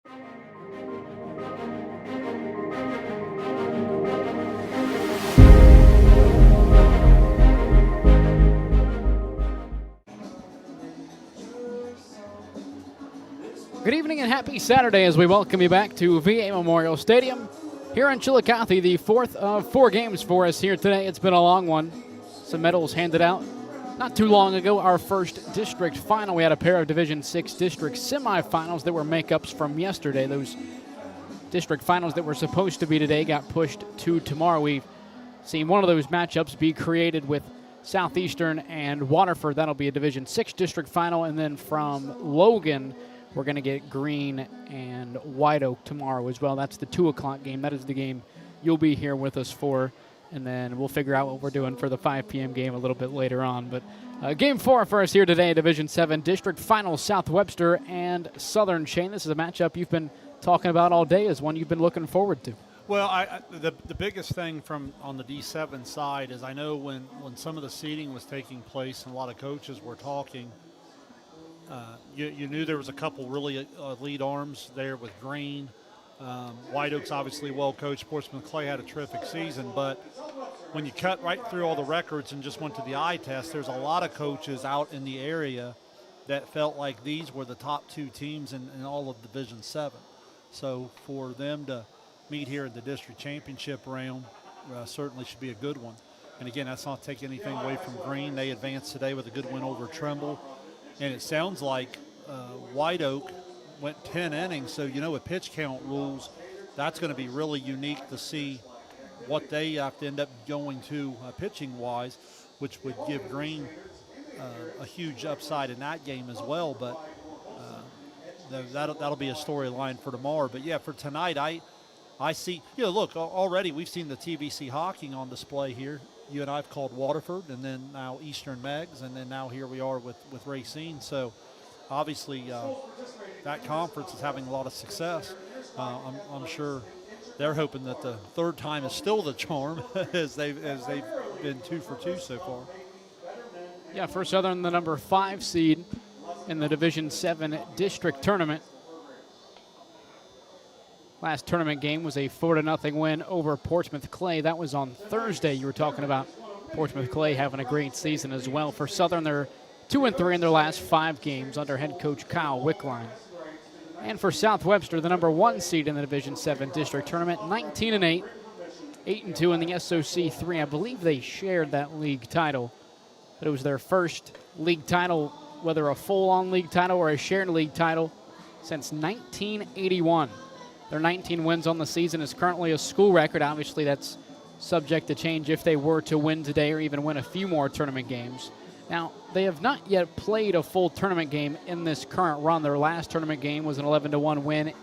Good evening and happy Saturday as we welcome you back to VA Memorial Stadium here in Chillicothe, the fourth of 4 games for us here today. It's been a long one. Some medals handed out not too long ago. Our first district final. We had a pair of Division VI District semifinals that were makeups from yesterday. Those district finals that were supposed to be today got pushed to tomorrow. We've seen one of those matchups be created with Southeastern and Waterford. That'll be a Division VI District final. And then from Logan, we're going to get Green and White Oak tomorrow as well. That's the 2 o'clock game. That is the game you'll be here with us for. And then we'll figure out what we're doing for the 5 p.m. game a little bit later on. But game 4 for us here today, Division VII District Final, South Webster and Southern. Shane, this is a matchup you've been talking about all day, is one you've been looking forward to. Well, the biggest thing from on the D7 side is I know when some of the seeding was taking place and a lot of coaches were talking, you knew there was a couple really lead arms there with Green. White Oak's obviously well coached. Portsmouth Clay had a terrific season, but when you cut right through all the records and just went to the eye test, there's a lot of coaches out in the area that felt like these were the top 2 teams in all of Division VII. So for them to meet here in the district championship round certainly should be a good one. And again, that's not taking anything away from Green. They advanced today with a good win over Trimble. And it sounds like White Oak went 10 innings, so with pitch count rules, that's going to be really unique to see what they have to end up going to pitching-wise, which would give Green a huge upside in that game as well. But that'll be a storyline for tomorrow. But, yeah, for tonight, I see – look, already we've seen the TVC hockey on display here. You and I have called Waterford, and then now Eastern Megs, and then now here we are with Racine. So, obviously, that conference is having a lot of success. I'm sure they're hoping that the third time is still the charm as they've been 2 for 2 so far. Yeah, for Southern, the number 5 seed in the Division VII District Tournament. Last tournament game was a 4-0 win over Portsmouth Clay. That was on Thursday. You were talking about Portsmouth Clay having a great season as well. For Southern, they're 2-3 in their last 5 games under head coach Kyle Wickline. And for South Webster, the number 1 seed in the Division VII District Tournament, 19-8, 8-2 in the SOC 3. I believe they shared that league title, but it was their first league title, whether a full-on league title or a shared league title, since 1981. Their 19 wins on the season is currently a school record. Obviously, that's subject to change if they were to win today or even win a few more tournament games. Now, they have not yet played a full tournament game in this current run. Their last tournament game was an 11-1 win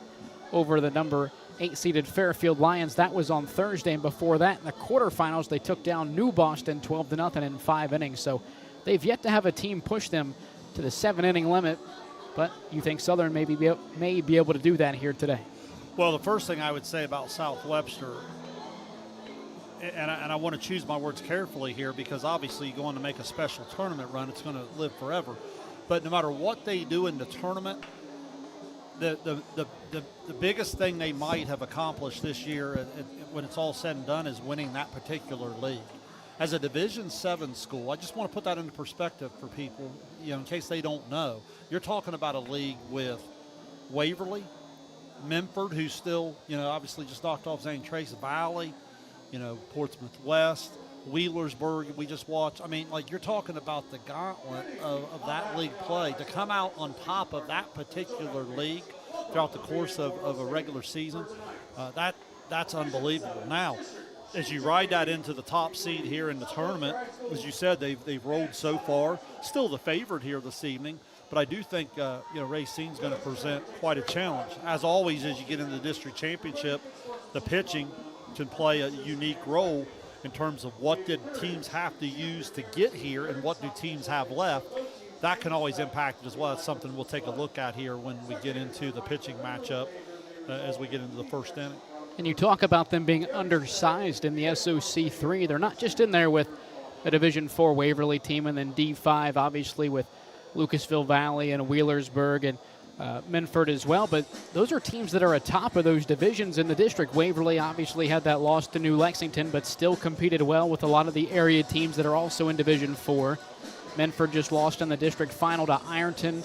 over the number 8-seeded Fairfield Lions. That was on Thursday, and before that, in the quarterfinals, they took down New Boston 12-0 in 5 innings. So they've yet to have a team push them to the 7-inning limit, but you think Southern may be able to do that here today. Well, the first thing I would say about South Webster, and I want to choose my words carefully here because obviously you're going to make a special tournament run. It's going to live forever. But no matter what they do in the tournament, the biggest thing they might have accomplished this year when it's all said and done is winning that particular league. As a Division VII school, I just want to put that into perspective for people, in case they don't know. You're talking about a league with Waverly, Memphis, who's still, obviously just knocked off Zane Trace Valley, Portsmouth West, Wheelersburg, we just watched. I mean, you're talking about the gauntlet of that league play. To come out on top of that particular league throughout the course of a regular season, that's unbelievable. Now, as you ride that into the top seed here in the tournament, as you said, they've rolled so far. Still the favorite here this evening. But I do think, Racine's going to present quite a challenge. As always, as you get into the district championship, the pitching can play a unique role in terms of what did teams have to use to get here and what do teams have left. That can always impact it as well. It's something we'll take a look at here when we get into the pitching matchup as we get into the first inning. And you talk about them being undersized in the SOC 3. They're not just in there with a Division 4 Waverly team and then D5, obviously, with Lucasville Valley and Wheelersburg and Minford as well, but those are teams that are atop of those divisions in the district. Waverly obviously had that loss to New Lexington, but still competed well with a lot of the area teams that are also in Division IV. Minford just lost in the district final to Ironton.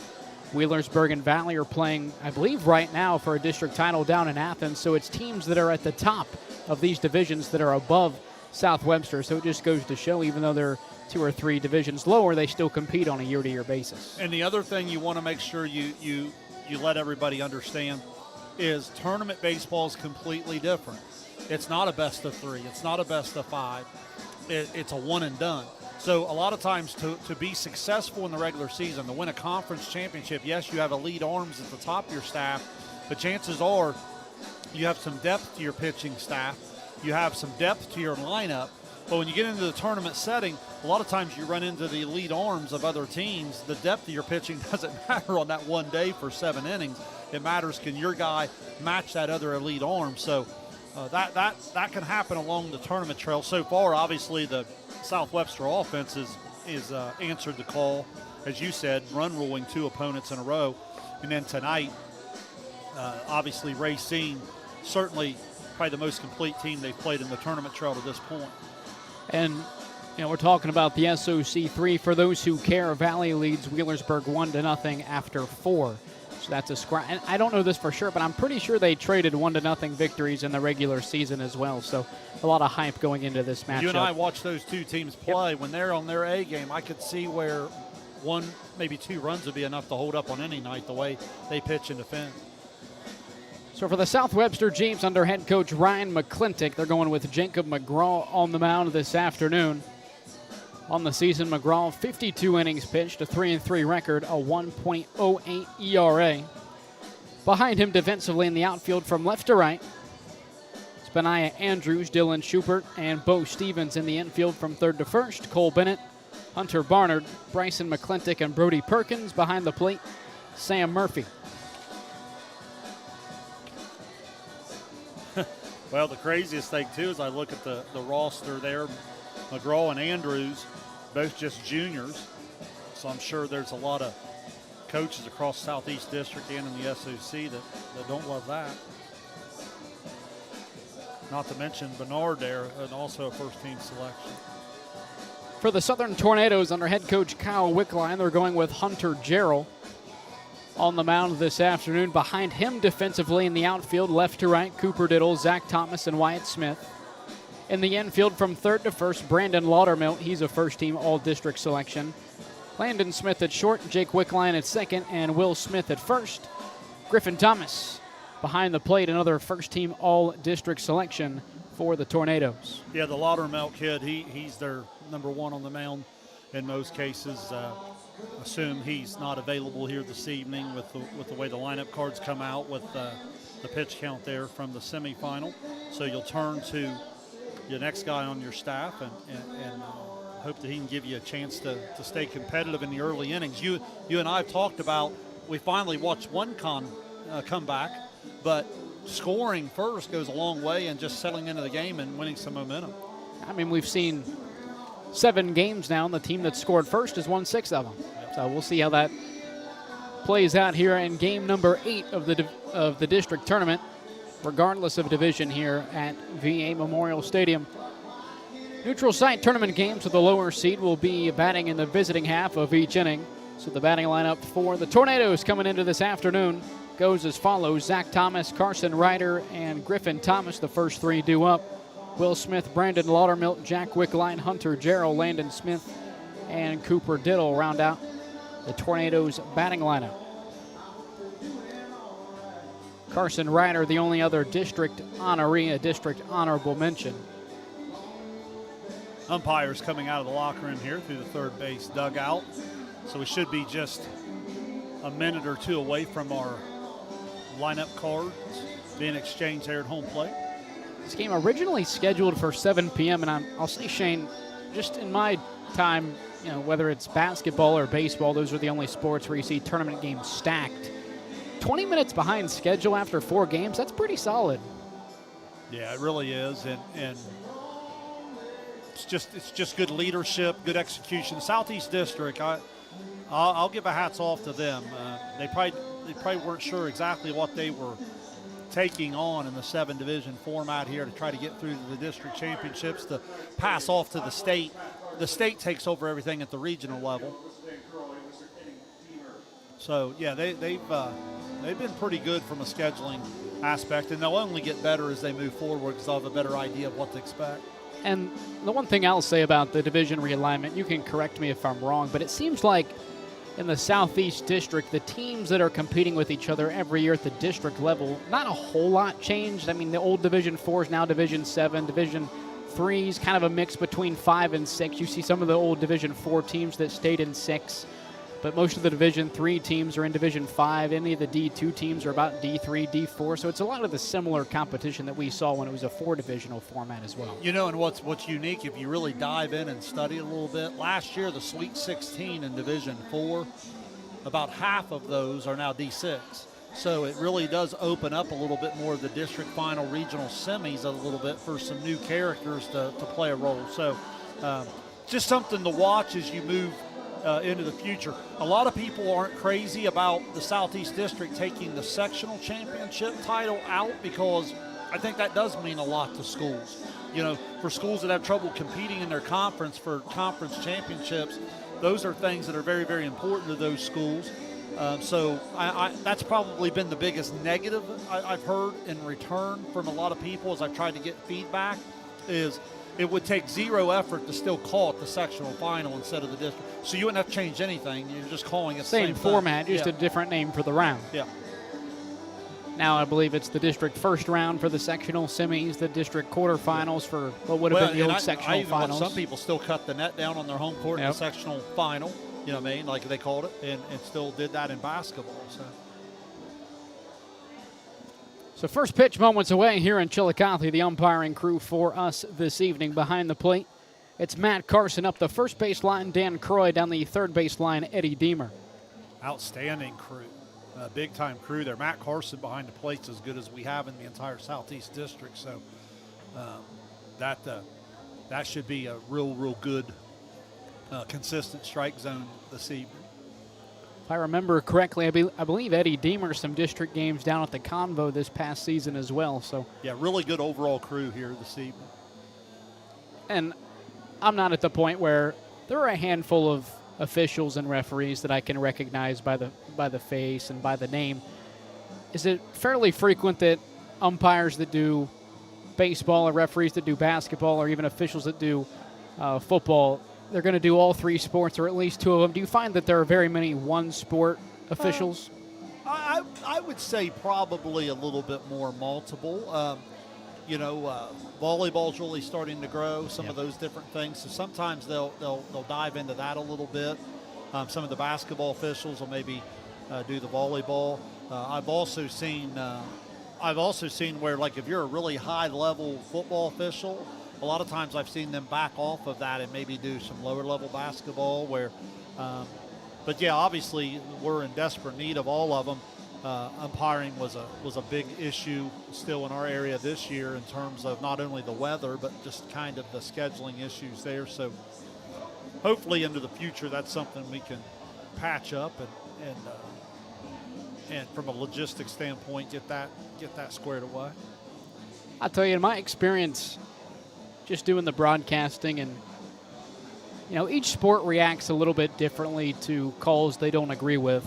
Wheelersburg and Valley are playing, I believe, right now for a district title down in Athens. So it's teams that are at the top of these divisions that are above South Webster. So it just goes to show, even though they're 2 or 3 divisions lower, they still compete on a year-to-year basis. And the other thing you want to make sure you let everybody understand is tournament baseball is completely different. It's not a best of 3. It's not a best of 5. It's a one and done. So a lot of times to be successful in the regular season, to win a conference championship, yes, you have elite arms at the top of your staff, but chances are you have some depth to your pitching staff. You have some depth to your lineup. But when you get into the tournament setting, a lot of times you run into the elite arms of other teams. The depth of your pitching doesn't matter on that one day for 7 innings. It matters, can your guy match that other elite arm? So that can happen along the tournament trail. So far, obviously, the South Webster offense is answered the call, as you said, run ruling 2 opponents in a row. And then tonight, obviously, Racine, certainly probably the most complete team they've played in the tournament trail to this point. And, we're talking about the SOC 3. For those who care, Valley leads Wheelersburg 1-0 after 4. So that's a scratch. And I don't know this for sure, but I'm pretty sure they traded 1-0 victories in the regular season as well. So a lot of hype going into this matchup. You and I watched those 2 teams play. Yep. When they're on their A game, I could see where 1, maybe 2 runs would be enough to hold up on any night the way they pitch and defend. So for the South Webster Jeeps under head coach Ryan McClintock, they're going with Jacob McGraw on the mound this afternoon. On the season, McGraw 52 innings pitched, a 3-3 record, a 1.08 ERA. Behind him defensively in the outfield from left to right, Benaiah Andrews, Dylan Schubert, and Bo Stevens in the infield from third to first. Cole Bennett, Hunter Barnard, Bryson McClintock, and Brody Perkins. Behind the plate, Sam Murphy. Well, the craziest thing, too, is I look at the roster there. McGraw and Andrews, both just juniors. So I'm sure there's a lot of coaches across Southeast District and in the SOC that don't love that. Not to mention Bernard there, and also a first-team selection. For the Southern Tornadoes under head coach Kyle Wickline, they're going with Hunter Jarrell on the mound this afternoon. Behind him defensively in the outfield, left to right, Cooper Diddle, Zach Thomas, and Wyatt Smith. In the infield from third to first, Brandon Laudermilt. He's a first-team all-district selection. Landon Smith at short, Jake Wickline at second, and Will Smith at first. Griffin Thomas behind the plate, another first-team all-district selection for the Tornadoes. Yeah, the Laudermilt kid, he's their number 1 on the mound in most cases. Assume he's not available here this evening with the way the lineup cards come out with the pitch count there from the semifinal. So you'll turn to your next guy on your staff and hope that he can give you a chance to stay competitive in the early innings. You and I have talked about, we finally watched one come back, but scoring first goes a long way and just settling into the game and winning some momentum. I mean, we've seen 7 games now, and the team that scored first has won 6 of them. So we'll see how that plays out here in game number 8 of the district tournament, regardless of division here at VA Memorial Stadium. Neutral site tournament games with the lower seed will be batting in the visiting half of each inning. So the batting lineup for the Tornadoes coming into this afternoon goes as follows: Zach Thomas, Carson Ryder, and Griffin Thomas, the first 3 due up. Will Smith, Brandon Laudermilt, Jack Wickline, Hunter Jarrell, Landon Smith, and Cooper Diddle round out the Tornadoes batting lineup. Carson Ryder, the only other district honoree, a district honorable mention. Umpires coming out of the locker room here through the third base dugout. So we should be just a minute or 2 away from our lineup cards being exchanged there at home plate. This game originally scheduled for 7 p.m. and I'll say, Shane, just in my time, whether it's basketball or baseball, those are the only sports where you see tournament games stacked. 20 minutes behind schedule after 4 games, that's pretty solid. Yeah, it really is, and it's just good leadership, good execution. Southeast District, I'll give a hats off to them. They probably they probably weren't sure exactly what they were taking on in the 7 division format here to try to get through to the district championships to pass off to the state. The state takes over everything at the regional level. So yeah, they've been pretty good from a scheduling aspect, and they'll only get better as they move forward because they'll have a better idea of what to expect. And the one thing I'll say about the division realignment, you can correct me if I'm wrong, but it seems like in the Southeast District, the teams that are competing with each other every year at the district level, not a whole lot changed. I mean, the old Division 4 is now Division 7. Division 3 is kind of a mix between 5 and 6. You see some of the old Division 4 teams that stayed in 6, but most of the Division 3 teams are in Division 5. Any of the D2 teams are about D3, D4. So it's a lot of the similar competition that we saw when it was a 4-divisional format as well. You know, and what's unique, if you really dive in and study it a little bit, last year the Sweet 16 in Division 4, about half of those are now D6. So it really does open up a little bit more of the district final regional semis a little bit for some new characters to play a role. So just something to watch as you move into the future. A lot of people aren't crazy about the Southeast District taking the sectional championship title out because I think that does mean a lot to schools. You know, for schools that have trouble competing in their conference for conference championships, those are things that are very, very important to those schools. So that's probably been the biggest negative I've heard in return from a lot of people as I've tried to get feedback is it would take zero effort to still call it the sectional final instead of the district. So you wouldn't have to change anything. You're just calling it the same format, thing. just a different name for the round. Yeah. Now I believe it's the district first round for the sectional semis, the district quarterfinals for what would have been the old sectional finals. Some people still cut the net down on their home court in the sectional final, you know what I mean, like they called it, and still did that in basketball. So first pitch moments away here in Chillicothe, the umpiring crew for us this evening. Behind the plate, it's Matt Carson up the first base line, Dan Croy down the third base line, Eddie Deemer. Outstanding crew, big-time crew there. Matt Carson behind the plate's as good as we have in the entire Southeast District, so that should be a real good consistent strike zone this evening. If I remember correctly, I believe Eddie Deemer some district games down at the Convo this past season as well. So yeah, really good overall crew here this evening. And I'm not at the point where there are a handful of officials and referees that I can recognize by the face and by the name. Is it fairly frequent that umpires that do baseball or referees that do basketball or even officials that do football, they're going to do all 3 sports or at least 2 of them? Do you find that there are very many one-sport officials? I would say probably a little bit more multiple. Volleyball's really starting to grow, some of those different things. So sometimes they'll dive into that a little bit. Some of the basketball officials will maybe do the volleyball. I've also seen where, like, if you're a really high-level football official, a lot of times I've seen them back off of that and maybe do some lower-level basketball where but yeah, obviously we're in desperate need of all of them. Umpiring was a big issue still in our area this year in terms of not only the weather but just kind of the scheduling issues there. So hopefully into the future that's something we can patch up and from a logistics standpoint get that squared away. I'll tell you, in my experience just doing the broadcasting, and each sport reacts a little bit differently to calls they don't agree with.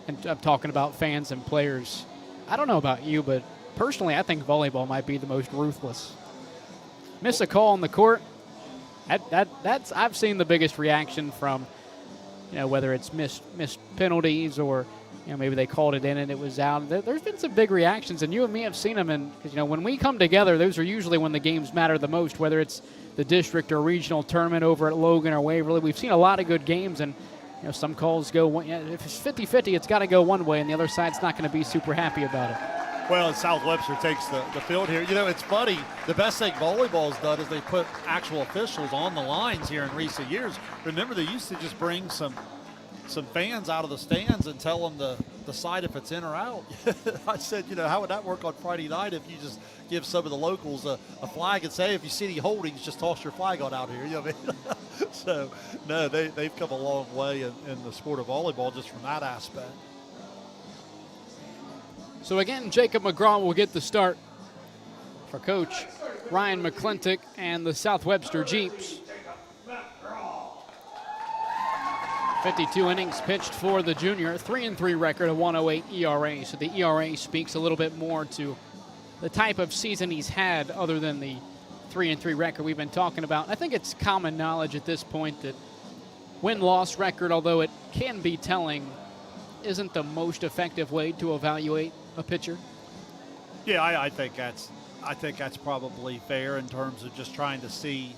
And I'm talking about fans and players. I don't know about you, but personally, I think volleyball might be the most ruthless. Miss a call on the court, that's I've seen the biggest reaction from, whether it's missed penalties or, maybe they called it in and it was out. There's been some big reactions, and you and me have seen them. And because when we come together, those are usually when the games matter the most. Whether it's the district or regional tournament over at Logan or Waverly, we've seen a lot of good games, and some calls go one. If it's 50-50, it's got to go one way, and the other side's not going to be super happy about it. Well, South Webster takes the field here. It's funny. The best thing volleyball's done is they put actual officials on the lines here in recent years. Remember, they used to just bring some fans out of the stands and tell them to decide if it's in or out. I said, how would that work on Friday night if you just give some of the locals a flag and say, if you see any holdings, just toss your flag on out here. You know what I mean? So, no, they've come a long way in the sport of volleyball just from that aspect. So again, Jacob McGraw will get the start for Coach Ryan McClintock and the South Webster Jeeps. 52 innings pitched for the junior, 3-3 record, a 1.08 ERA. So the ERA speaks a little bit more to the type of season he's had other than the 3-3 record we've been talking about. I think it's common knowledge at this point that win-loss record, although it can be telling, isn't the most effective way to evaluate a pitcher. Yeah, I think that's probably fair in terms of just trying to see,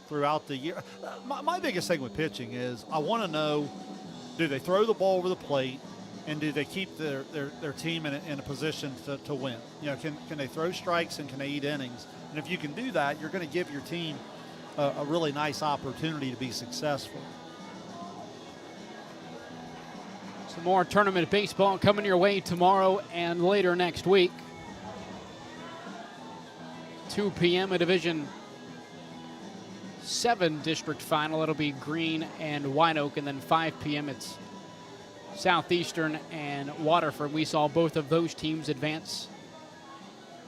throughout the year. My biggest thing with pitching is I want to know, do they throw the ball over the plate, and do they keep their team in a position to win? Can they throw strikes and can they eat innings? And if you can do that, you're going to give your team a really nice opportunity to be successful. Some more tournament baseball coming your way tomorrow and later next week. 2 p.m. a Division VII District Final. It'll be Green and White Oak, and then 5 p.m. it's Southeastern and Waterford. We saw both of those teams advance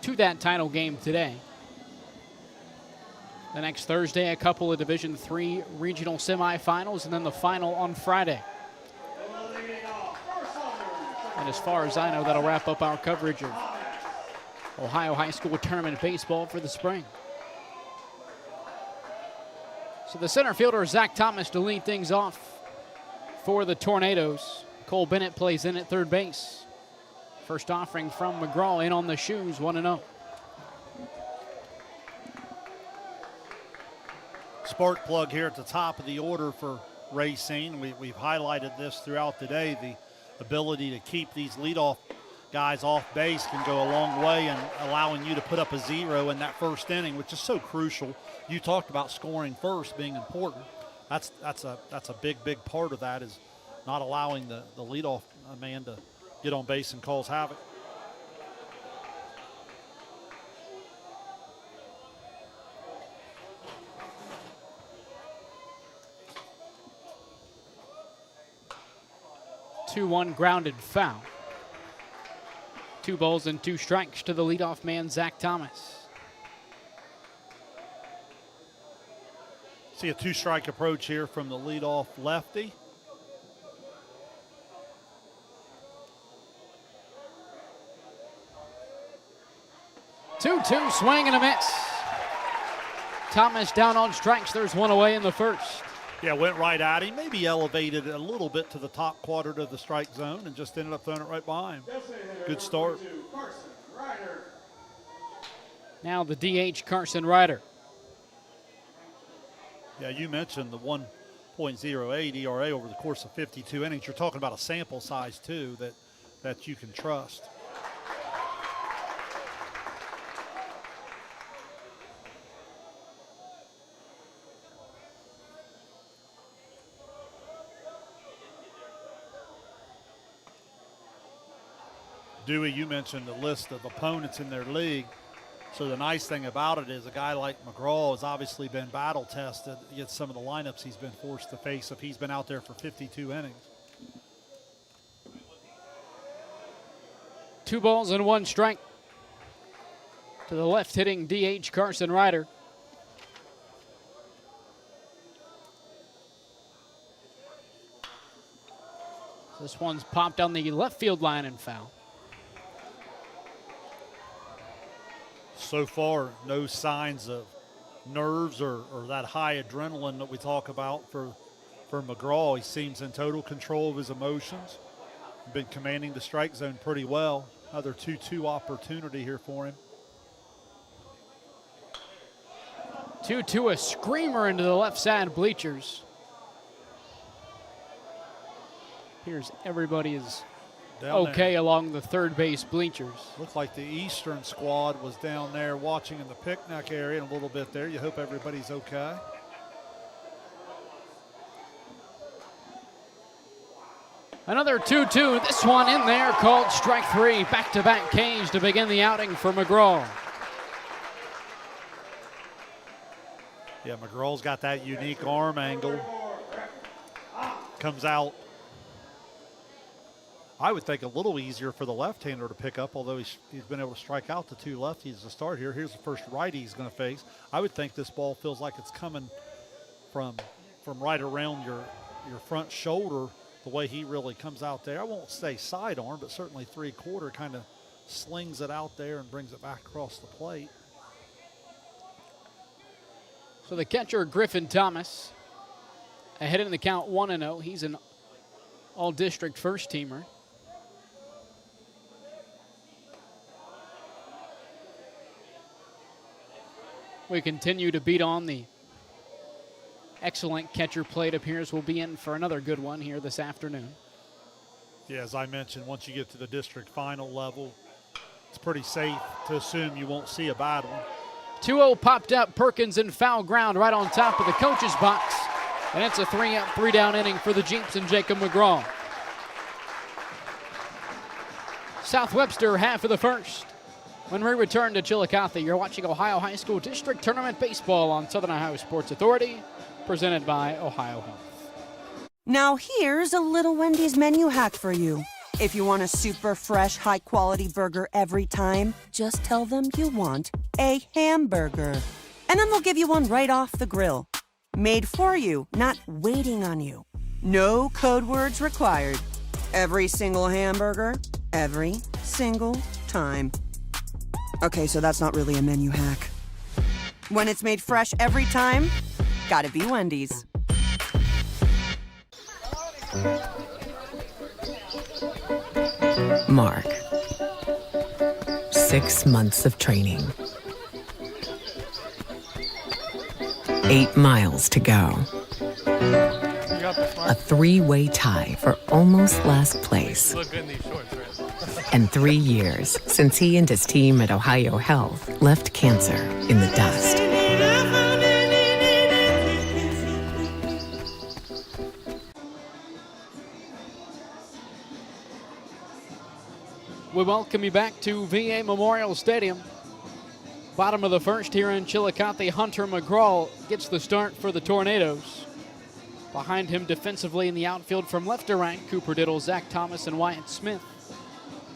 to that title game today. The next Thursday, a couple of Division III regional semifinals, and then the final on Friday. And as far as I know, that'll wrap up our coverage of Ohio High School Tournament Baseball for the spring. So the center fielder, Zach Thomas, to lead things off for the Tornadoes. Cole Bennett plays in at third base. First offering from McGraw in on the shoes, 1-0. Spark plug here at the top of the order for Racine. We've highlighted this throughout the day. The ability to keep these leadoff guys off base can go a long way in allowing you to put up a 0 in that first inning, which is so crucial. You talked about scoring first being important. That's a big part of that, is not allowing the leadoff man to get on base and cause havoc. (2-1) grounded foul. 2 balls and 2 strikes to the leadoff man, Zach Thomas. See a 2-strike approach here from the leadoff lefty. Two swing and a miss. Thomas down on strikes. There's one away in the first. Yeah, went right at him, maybe elevated a little bit to the top quadrant of the strike zone and just ended up throwing it right behind him. Good start. Now the DH, Carson Ryder. Yeah, you mentioned the 1.08 ERA over the course of 52 innings. You're talking about a sample size, too, that you can trust. Dewey, you mentioned the list of opponents in their league. So the nice thing about it is a guy like McGraw has obviously been battle tested against some of the lineups he's been forced to face if he's been out there for 52 innings. 2 balls and 1 strike to the left-hitting DH, Carson Ryder. This one's popped on the left field line and foul. So far, no signs of nerves or that high adrenaline that we talk about for McGraw. He seems in total control of his emotions. Been commanding the strike zone pretty well. Another 2-2 opportunity here for him. 2-2, a screamer into the left side bleachers. Here's everybody is okay along the third base bleachers. Looked like the Eastern squad was down there watching in the picnic area a little bit there. You hope everybody's okay. Another 2-2. This one in there called strike 3. Back-to-back Ks to begin the outing for McGraw. Yeah, McGraw's got that unique arm angle. Comes out I would think a little easier for the left-hander to pick up, although he's been able to strike out the two lefties to start here. Here's the first righty he's going to face. I would think this ball feels like it's coming from right around your front shoulder, the way he really comes out there. I won't say sidearm, but certainly three-quarter, kind of slings it out there and brings it back across the plate. So the catcher, Griffin Thomas, ahead in the count 1-0. He's an all-district first-teamer. We continue to beat on the excellent catcher plate. Appears we'll be in for another good one here this afternoon. Yeah, as I mentioned, once you get to the district final level, it's pretty safe to assume you won't see a bad one. 2-0 popped up. Perkins in foul ground right on top of the coach's box. And it's a 3-up, 3-down inning for the Jeeps and Jacob McGraw. South Webster, half of the first. When we return to Chillicothe, you're watching Ohio High School District Tournament Baseball on Southern Ohio Sports Authority, presented by Ohio Health. Now here's a little Wendy's menu hack for you. If you want a super fresh, high-quality burger every time, just tell them you want a hamburger. And then they'll give you one right off the grill. Made for you, not waiting on you. No code words required. Every single hamburger, every single time. Okay, so that's not really a menu hack. When it's made fresh every time, gotta be Wendy's. Mark. 6 months of training. 8 miles to go. A 3-way tie for almost last place. You look good in these shorts, right? And 3 years since he and his team at Ohio Health left cancer in the dust. We welcome you back to VA Memorial Stadium. Bottom of the first here in Chillicothe. Hunter McGraw gets the start for the Tornadoes. Behind him defensively in the outfield from left to right, Cooper Diddle, Zach Thomas, and Wyatt Smith.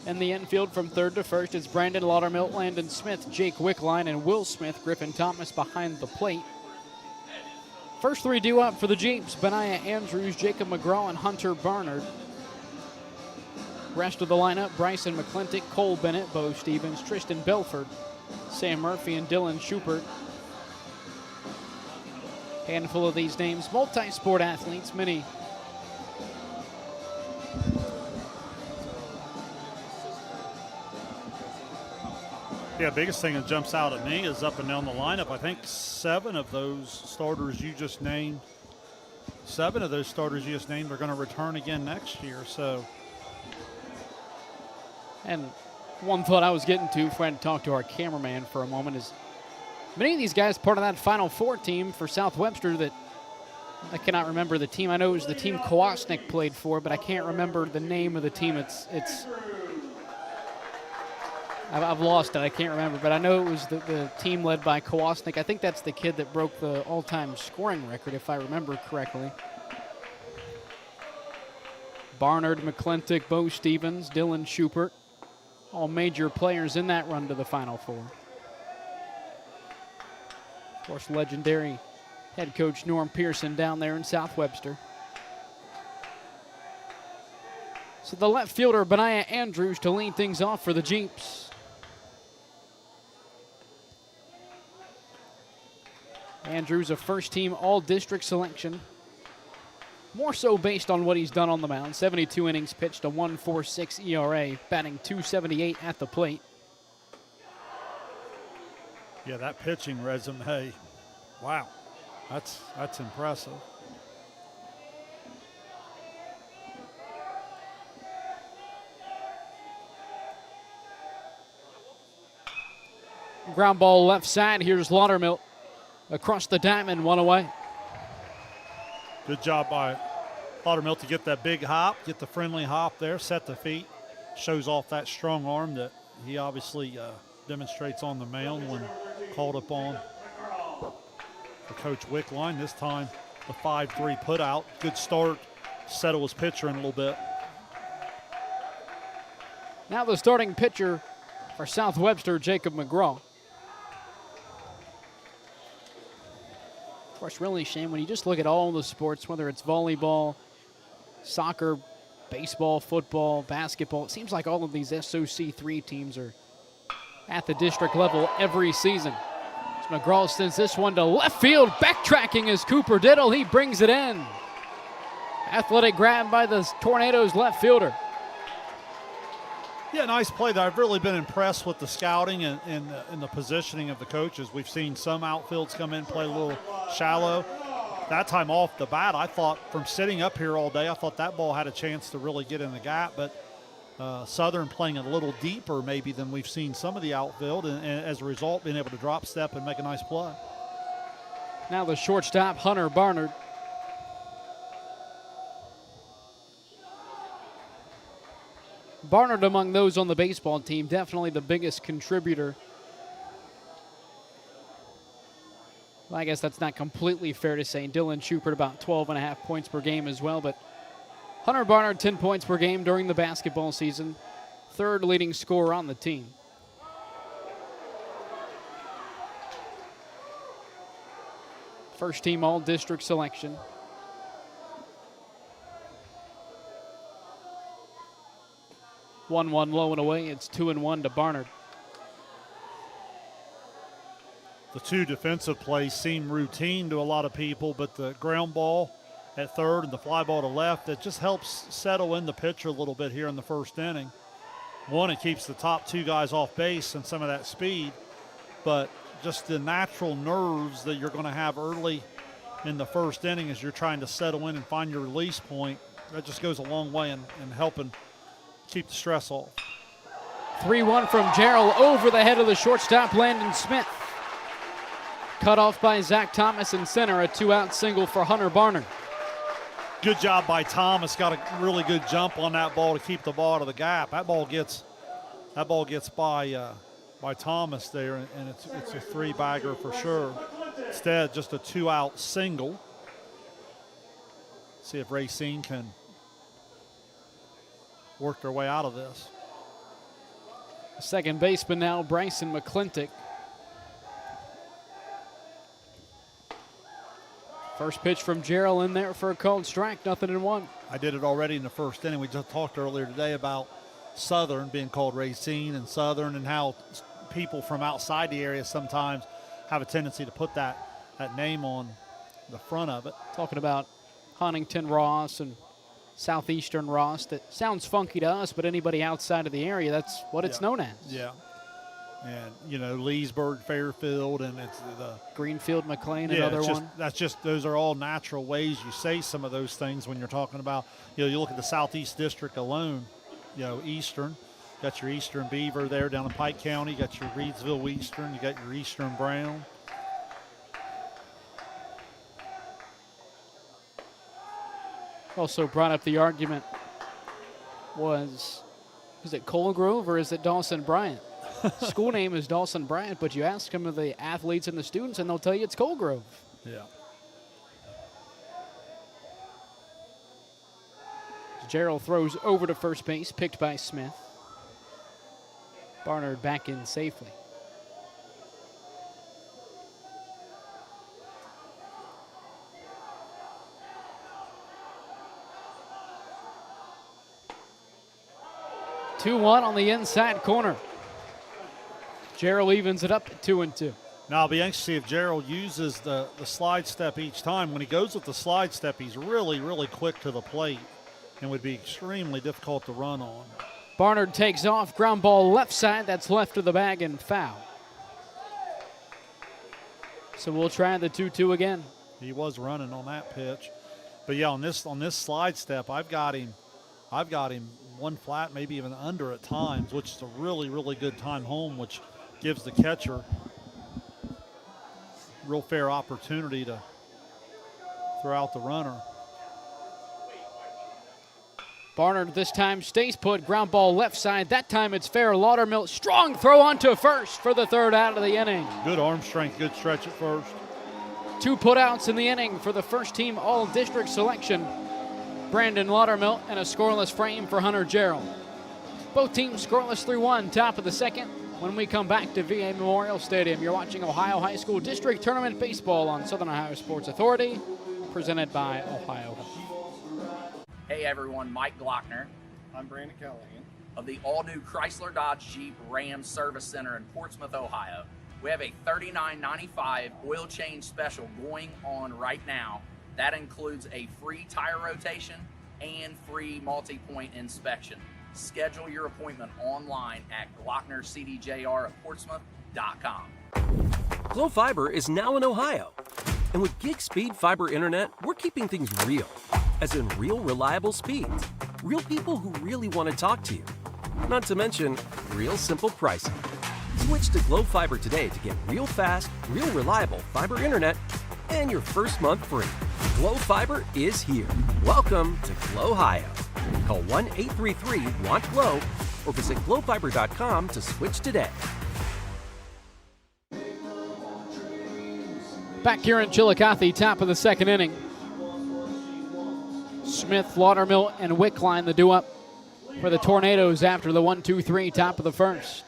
In the infield from third to first, it's Brandon Laudermilt, Landon Smith, Jake Wickline, and Will Smith. Griffin Thomas behind the plate. First three due up for the Jeeps: Benaiah Andrews, Jacob McGraw, and Hunter Barnard. Rest of the lineup: Bryson McClintock, Cole Bennett, Bo Stevens, Tristan Belford, Sam Murphy, and Dylan Schubert. Handful of these names, multi-sport athletes, many Yeah, biggest thing that jumps out at me is up and down the lineup. I think 7 of those starters you just named are going to return again next year. So, And one thought I was getting to, if we had to talk to our cameraman for a moment, is many of these guys part of that Final Four team for South Webster that I cannot remember the team. I know it was the team Kowalski played for, but I can't remember the name of the team. I've lost it. I can't remember, but I know it was the team led by Kowalski. I think that's the kid that broke the all-time scoring record, if I remember correctly. Barnard, McClintock, Bo Stevens, Dylan Schubert, all major players in that run to the Final Four. Of course, legendary head coach Norm Pearson down there in South Webster. So the left fielder, Benaiah Andrews, to lead things off for the Jeeps. Andrews, a first-team all-district selection. More so based on what he's done on the mound. 72 innings pitched, a 1.46 ERA, batting .278 at the plate. yeah, that pitching resume, wow, that's impressive. Ground ball left side. Here's Laudermilt. Across the diamond, one away. Good job by Laudermilt to get that big hop, get the friendly hop there, set the feet. Shows off that strong arm that he obviously demonstrates on the mound when called upon for Coach Wickline. This time the 5-3 put out. Good start, settle his pitcher in a little bit. Now the starting pitcher for South Webster, Jacob McGraw. Of course, really, Shane, when you just look at all the sports, whether it's volleyball, soccer, baseball, football, basketball, it seems like all of these SOC3 teams are at the district level every season. So McGraw sends this one to left field, backtracking is Cooper Diddle. He brings it in. Athletic grab by the Tornadoes left fielder. Yeah, nice play there. I've really been impressed with the scouting and the positioning of the coaches. We've seen some outfields come in, play a little shallow. That time off the bat, I thought from sitting up here all day, I thought that ball had a chance to really get in the gap, but Southern playing a little deeper maybe than we've seen some of the outfield, and as a result, being able to drop step and make a nice play. Now the shortstop, Hunter Barnard. Barnard, among those on the baseball team, definitely the biggest contributor. Well, I guess that's not completely fair to say. Dylan Schupert about 12.5 points per game as well, but Hunter Barnard 10 points per game during the basketball season. Third leading scorer on the team. First team all-district selection. One low and away. It's 2-1 to Barnard. The two defensive plays seem routine to a lot of people, but the ground ball at third and the fly ball to left, that just helps settle in the pitcher a little bit here in the first inning. One, it keeps the top two guys off base and some of that speed, but just the natural nerves that you're going to have early in the first inning as you're trying to settle in and find your release point, that just goes a long way in helping keep the stress off. 3-1 from Gerald over the head of the shortstop, Landon Smith. Cut off by Zach Thomas in center, a 2-out single for Hunter Barnard. Good job by Thomas. Got a really good jump on that ball to keep the ball out of the gap. That ball gets by Thomas there, and it's a three-bagger for sure. Instead, just a 2-out single. See if Racine can work their way out of this. Second baseman now, Bryson McClintock. First pitch from Gerald in there for a called strike, 0-1. I did it already in the first inning. We just talked earlier today about Southern being called Racine and Southern, and how people from outside the area sometimes have a tendency to put that name on the front of it. Talking about Huntington Ross and Southeastern Ross. That sounds funky to us, but anybody outside of the area, that's what it's known as. Yeah. And, Leesburg, Fairfield, and it's the Greenfield, McLean, another one. Those are all natural ways you say some of those things when you're talking about, you look at the Southeast District alone, Eastern. Got your Eastern Beaver there down in Pike County. Got your Reedsville Eastern. You got your Eastern Brown. Also brought up the argument was it Cole Grove or is it Dawson Bryant? School name is Dawson Bryant, but you ask some of the athletes and the students, and they'll tell you it's Cole Grove. Yeah. Gerald throws over to first base, picked by Smith. Barnard back in safely. Two-one on the inside corner. Gerald evens it up at 2-2. Now I'll be anxious to see if Gerald uses the slide step each time. When he goes with the slide step, he's really, really quick to the plate and would be extremely difficult to run on. Barnard takes off, ground ball left side, that's left of the bag and foul. So we'll try the 2-2 again. He was running on that pitch. But yeah, on this slide step, I've got him one flat, maybe even under at times, which is a really, really good time home, which gives the catcher real fair opportunity to throw out the runner. Barnard this time stays put, ground ball left side. That time it's fair. Laudermill, strong throw onto first for the third out of the inning. Good arm strength, good stretch at first. 2 putouts in the inning for the first team all-district selection. Brandon Laudermill and a scoreless frame for Hunter Gerald. Both teams scoreless 3-1, top of the second. When we come back to VA Memorial Stadium, you're watching Ohio High School District Tournament Baseball on Southern Ohio Sports Authority, presented by Ohio Health. Hey everyone, Mike Glockner. I'm Brandon Callahan. Of the all-new Chrysler Dodge Jeep Ram Service Center in Portsmouth, Ohio. We have a $39.95 oil change special going on right now. That includes a free tire rotation and free multi-point inspection. Schedule your appointment online at GlocknerCDJR@Portsmouth.com. Glo Fiber is now in Ohio. And with gig speed fiber internet, we're keeping things real. As in real reliable speeds. Real people who really want to talk to you. Not to mention, real simple pricing. Switch to Glo Fiber today to get real fast, real reliable fiber internet and your first month free. Glo Fiber is here. Welcome to Glo Ohio. Call 1-833-WANT-GLO or visit glofiber.com to switch today. Back here in Chillicothe, top of the second inning. Smith, Laudermill, and Wickline the do up for the Tornadoes after the 1-2-3 top of the first.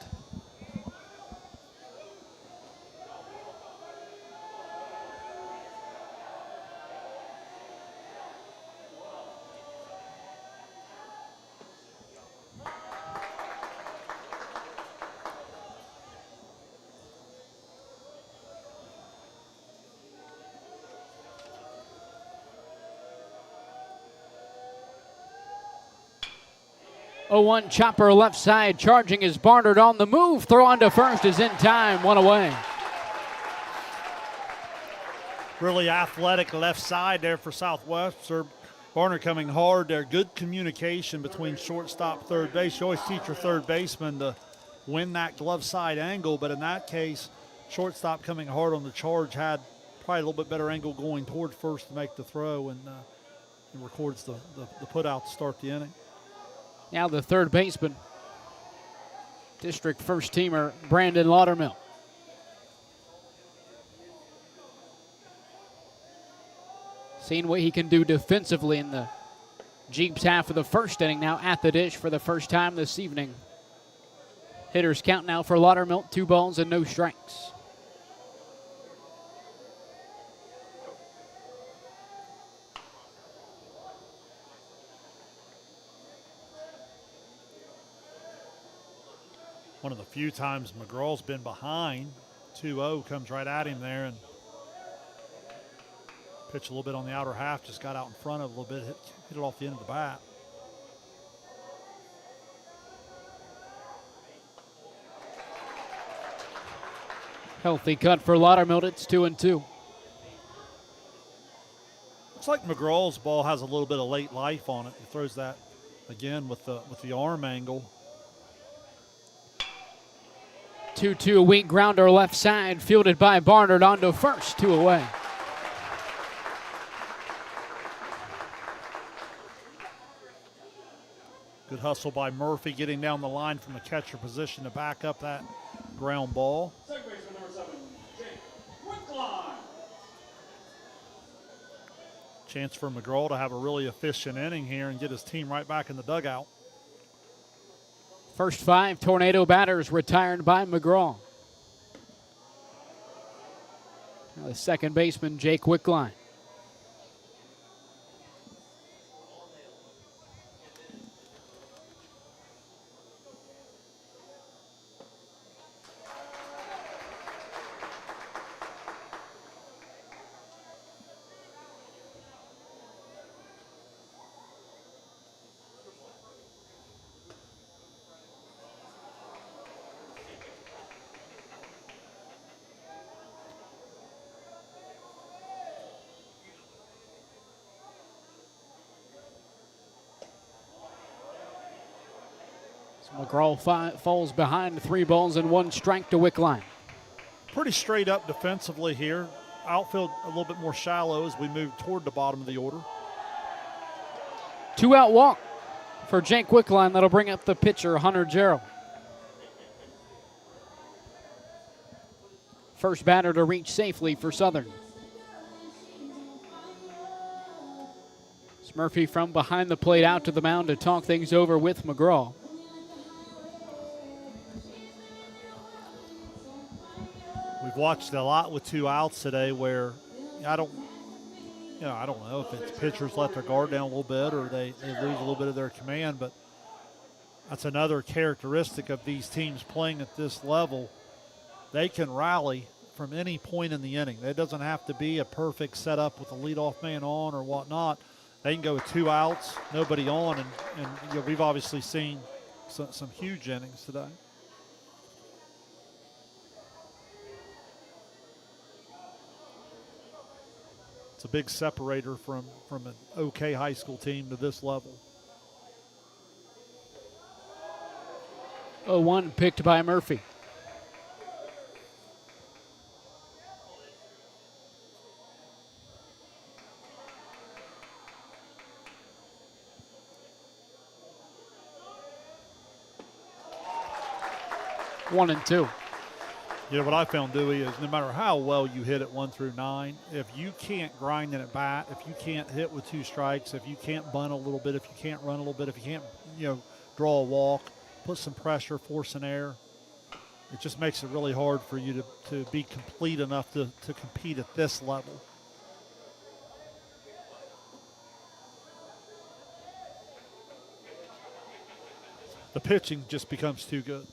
Oh, 1 chopper left side, charging is Barnard on the move. Throw on to first is in time, one away. Really athletic left side there for Southwestern. Barnard coming hard there. Good communication between shortstop, third base. You always teach your third baseman to win that glove side angle, but in that case, shortstop coming hard on the charge had probably a little bit better angle going toward first to make the throw, and records the put out to start the inning. Now the third baseman, district first teamer Brandon Laudermill. Seeing what he can do defensively in the Jeeps half of the first inning, now at the dish for the first time this evening. Hitters count now for Laudermill, 2 balls and no strikes. One of the few times McGraw's been behind. 2-0 comes right at him there and pitch a little bit on the outer half, just got out in front of it a little bit, hit it off the end of the bat. Healthy cut for Laudermill. It's 2-2. Looks like McGraw's ball has a little bit of late life on it. He throws that again with the arm angle. 2-2, a weak grounder left side, fielded by Barnard onto first, 2 away. Good hustle by Murphy getting down the line from the catcher position to back up that ground ball. Second baseman number 7, Jake Wickline. Chance for McGraw to have a really efficient inning here and get his team right back in the dugout. First 5 Tornado batters retired by McGraw. Now the second baseman, Jake Wickline. McGraw falls behind, 3 balls and 1 strike to Wickline. Pretty straight up defensively here. Outfield a little bit more shallow as we move toward the bottom of the order. 2-out walk for Jake Wickline. That'll bring up the pitcher, Hunter Gerald. First batter to reach safely for Southern. It's Murphy from behind the plate out to the mound to talk things over with McGraw. we've watched a lot with 2 outs today where I don't know if it's pitchers let their guard down a little bit or they lose a little bit of their command, but that's another characteristic of these teams playing at this level. They can rally from any point in the inning. It doesn't have to be a perfect setup with a leadoff man on or whatnot. They can go with 2 outs, nobody on, and we've obviously seen some huge innings today. It's a big separator from an okay high school team to this level. 0-1 picked by Murphy. One and two. You know, what I found, Dewey, is no matter how well you hit it 1 through 9, if you can't grind in at bat, if you can't hit with 2 strikes, if you can't bunt a little bit, if you can't run a little bit, if you can't, draw a walk, put some pressure, force an error, it just makes it really hard for you to be complete enough to compete at this level. The pitching just becomes too good.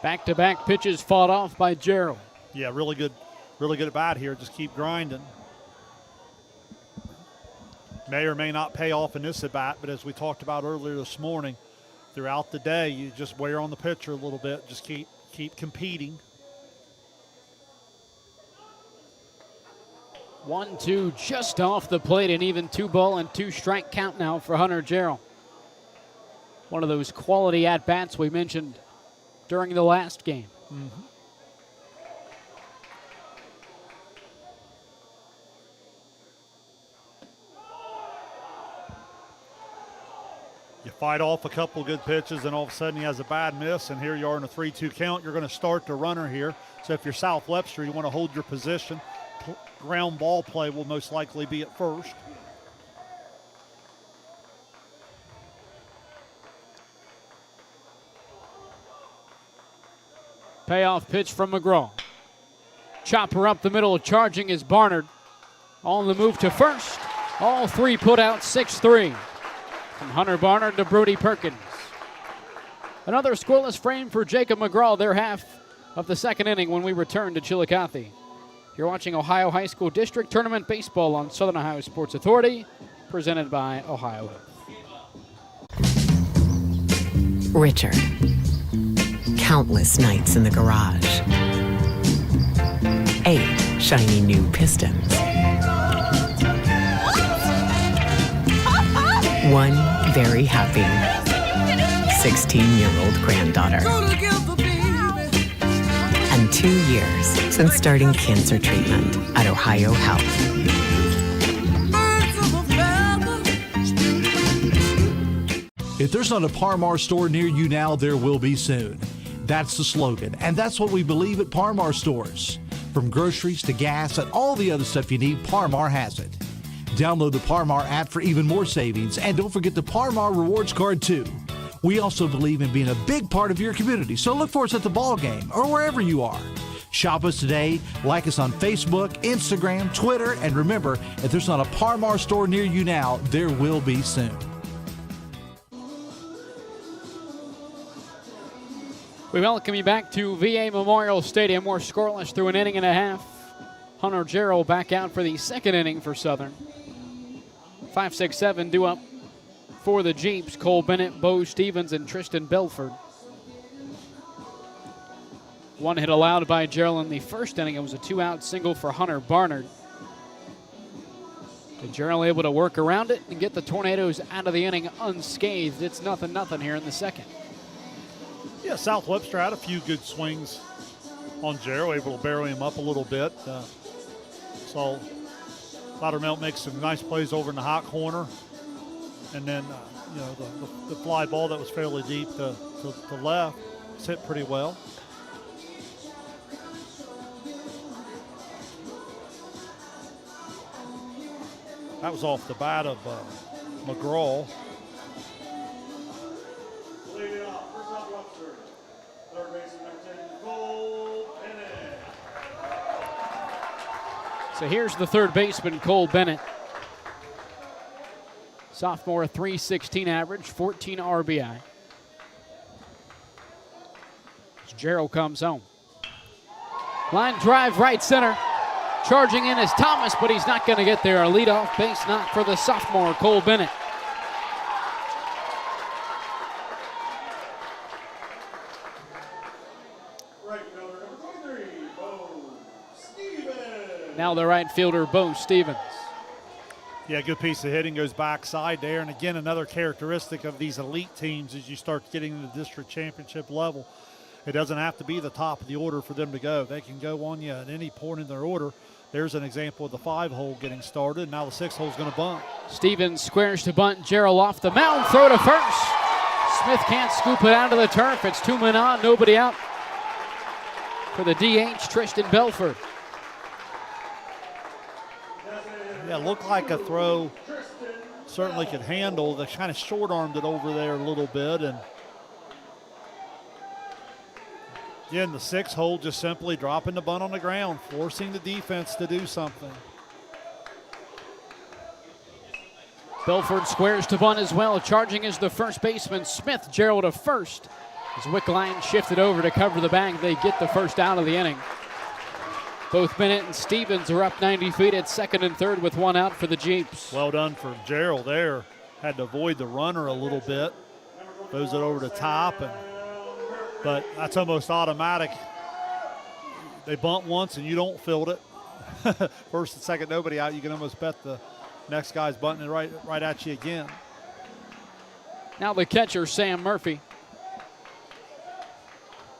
Back-to-back pitches fought off by Gerald. Yeah, really good at bat here. Just keep grinding. May or may not pay off in this at bat, but as we talked about earlier this morning, throughout the day, you just wear on the pitcher a little bit. Just keep competing. 1-2 just off the plate, and even 2-ball and 2-strike count now for Hunter Gerald. One of those quality at-bats we mentioned during the last game. Mm-hmm. You fight off a couple good pitches, and all of a sudden he has a bad miss, and here you are in a 3-2 count. You're going to start the runner here. So if you're South Webster, you want to hold your position. Ground ball play will most likely be at first. Payoff pitch from McGraw. Chopper up the middle, charging is Barnard. On the move to first. All 3 put out, 6-3. From Hunter Barnard to Brody Perkins. Another scoreless frame for Jacob McGraw, their half of the second inning when we return to Chillicothe. You're watching Ohio High School District Tournament Baseball on Southern Ohio Sports Authority, presented by Ohio. Richard. Countless nights in the garage. 8 shiny new Pistons. 1 very happy 16-year-old granddaughter. And 2 years since starting cancer treatment at Ohio Health. If there's not a Par-Mar store near you now, there will be soon. That's the slogan, and that's what we believe at Par-Mar stores. From groceries to gas and all the other stuff you need, Par-Mar has it. Download the Par-Mar app for even more savings, and don't forget the Par-Mar rewards card too. We also believe in being a big part of your community, so look for us at the ball game or wherever you are. Shop us today, like us on Facebook, Instagram, Twitter, and remember, if there's not a Par-Mar store near you now, there will be soon. We welcome you back to VA Memorial Stadium. We're scoreless through an inning and a half. Hunter Gerald back out for the second inning for Southern. 5-6-7 due up for the Jeeps. Cole Bennett, Bo Stevens, and Tristan Belford. 1 hit allowed by Gerald in the first inning. It was a 2-out single for Hunter Barnard. And Gerald able to work around it and get the Tornadoes out of the inning unscathed. It's 0-0 here in the second. Yeah, South Webster had a few good swings on Gerald, able to bury him up a little bit. So Loudermilk makes some nice plays over in the hot corner. And then, the fly ball that was fairly deep to left was hit pretty well. That was off the bat of McGraw. Leading off for South Webster, third baseman number 10, Cole Bennett. So here's the third baseman, Cole Bennett. Sophomore, 316 average, 14 RBI. As Gerald comes home. Line drive, right center. Charging in is Thomas, but he's not going to get there. A leadoff base knock for the sophomore, Cole Bennett. Right fielder number 23, Bo Stevens. Now the right fielder, Bo Stevens. Yeah, good piece of hitting, goes backside there. And again, another characteristic of these elite teams as you start getting to the district championship level. It doesn't have to be the top of the order for them to go. They can go on you at any point in their order. There's an example of the 5-hole getting started. Now the 6-hole is going to bunt. Stevens squares to bunt. Gerald off the mound, throw to first. Smith can't scoop it out of the turf. It's 2 men on, nobody out. For the DH, Tristan Belford. Yeah, looked like a throw certainly could handle. They kind of short-armed it over there a little bit. And again, the 6-hole just simply dropping the bunt on the ground, forcing the defense to do something. Belford squares to bunt as well. Charging is the first baseman, Smith. Gerald to first. As Wickline shifted over to cover the bag, they get the first out of the inning. Both Bennett and Stevens are up 90 feet at second and third with one out for the Jeeps. Well done for Gerald there. Had to avoid the runner a little bit. Throws it over the top, but that's almost automatic. They bunt once and you don't field it. First and second, nobody out. You can almost bet the next guy's bunting it right at you again. Now the catcher, Sam Murphy.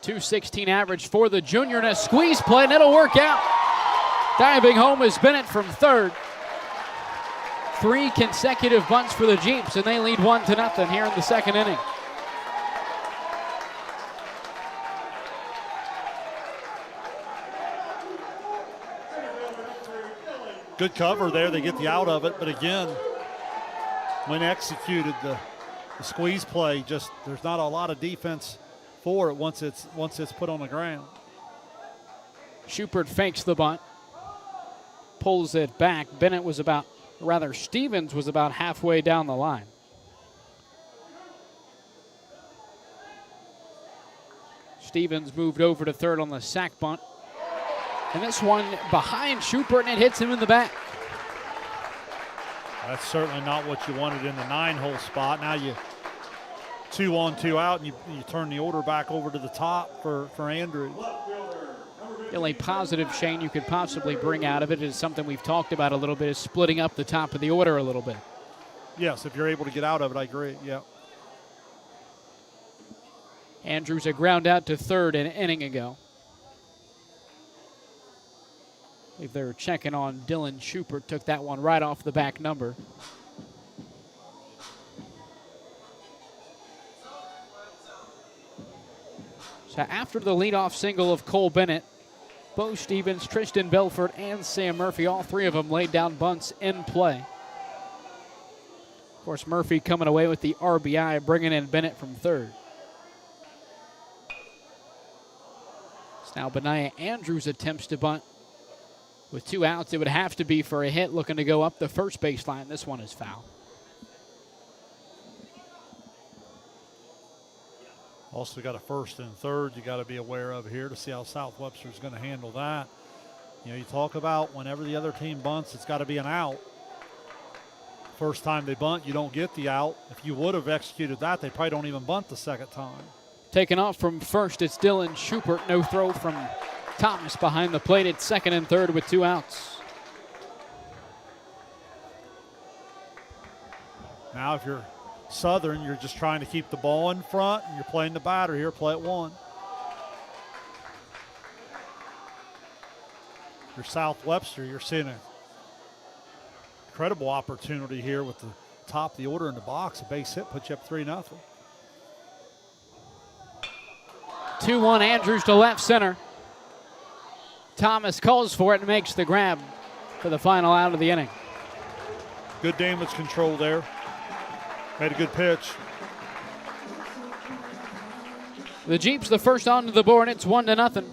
216 average for the junior, and a squeeze play, and it'll work out. Diving home is Bennett from third. 3 consecutive bunts for the Jeeps, and they lead 1-0 here in the second inning. Good cover there. They get the out of it, but again, when executed, the squeeze play, just there's not a lot of defense for it once it's put on the ground. Schubert fakes the bunt, pulls it back. Stevens was about halfway down the line. Stevens moved over to third on the sac bunt. And this one behind Schubert, and it hits him in the back. That's certainly not what you wanted in the 9-hole spot. Now you 2 on, 2 out, and you turn the order back over to the top for Andrews. The only positive, Shane, you could possibly bring out of it is something we've talked about a little bit, is splitting up the top of the order a little bit. Yes, if you're able to get out of it, I agree, yeah. Andrews a ground out to third an inning ago. I believe they were checking on Dylan Schubert, took that one right off the back number. So after the leadoff single of Cole Bennett, Bo Stevens, Tristan Belford, and Sam Murphy, all 3 of them laid down bunts in play. Of course, Murphy coming away with the RBI, bringing in Bennett from third. It's now Benaiah Andrews attempts to bunt. With 2 outs, it would have to be for a hit, looking to go up the first baseline. This one is foul. Also got a first and third you got to be aware of here to see how South Webster is going to handle that. You know, you talk about whenever the other team bunts, it's got to be an out. First time they bunt, you don't get the out. If you would have executed that, they probably don't even bunt the second time. Taken off from first, it's Dylan Schubert. No throw from Thomas behind the plate at second and third with 2 outs. Now if you're Southern, you're just trying to keep the ball in front, and you're playing the batter here, play at 1. You're South Webster, you're seeing an incredible opportunity here with the top of the order in the box. A base hit puts you up 3-0. 2-1 Andrews to left center. Thomas calls for it and makes the grab for the final out of the inning. Good damage control there. Made a good pitch. The Jeeps the first onto the board. It's 1-0.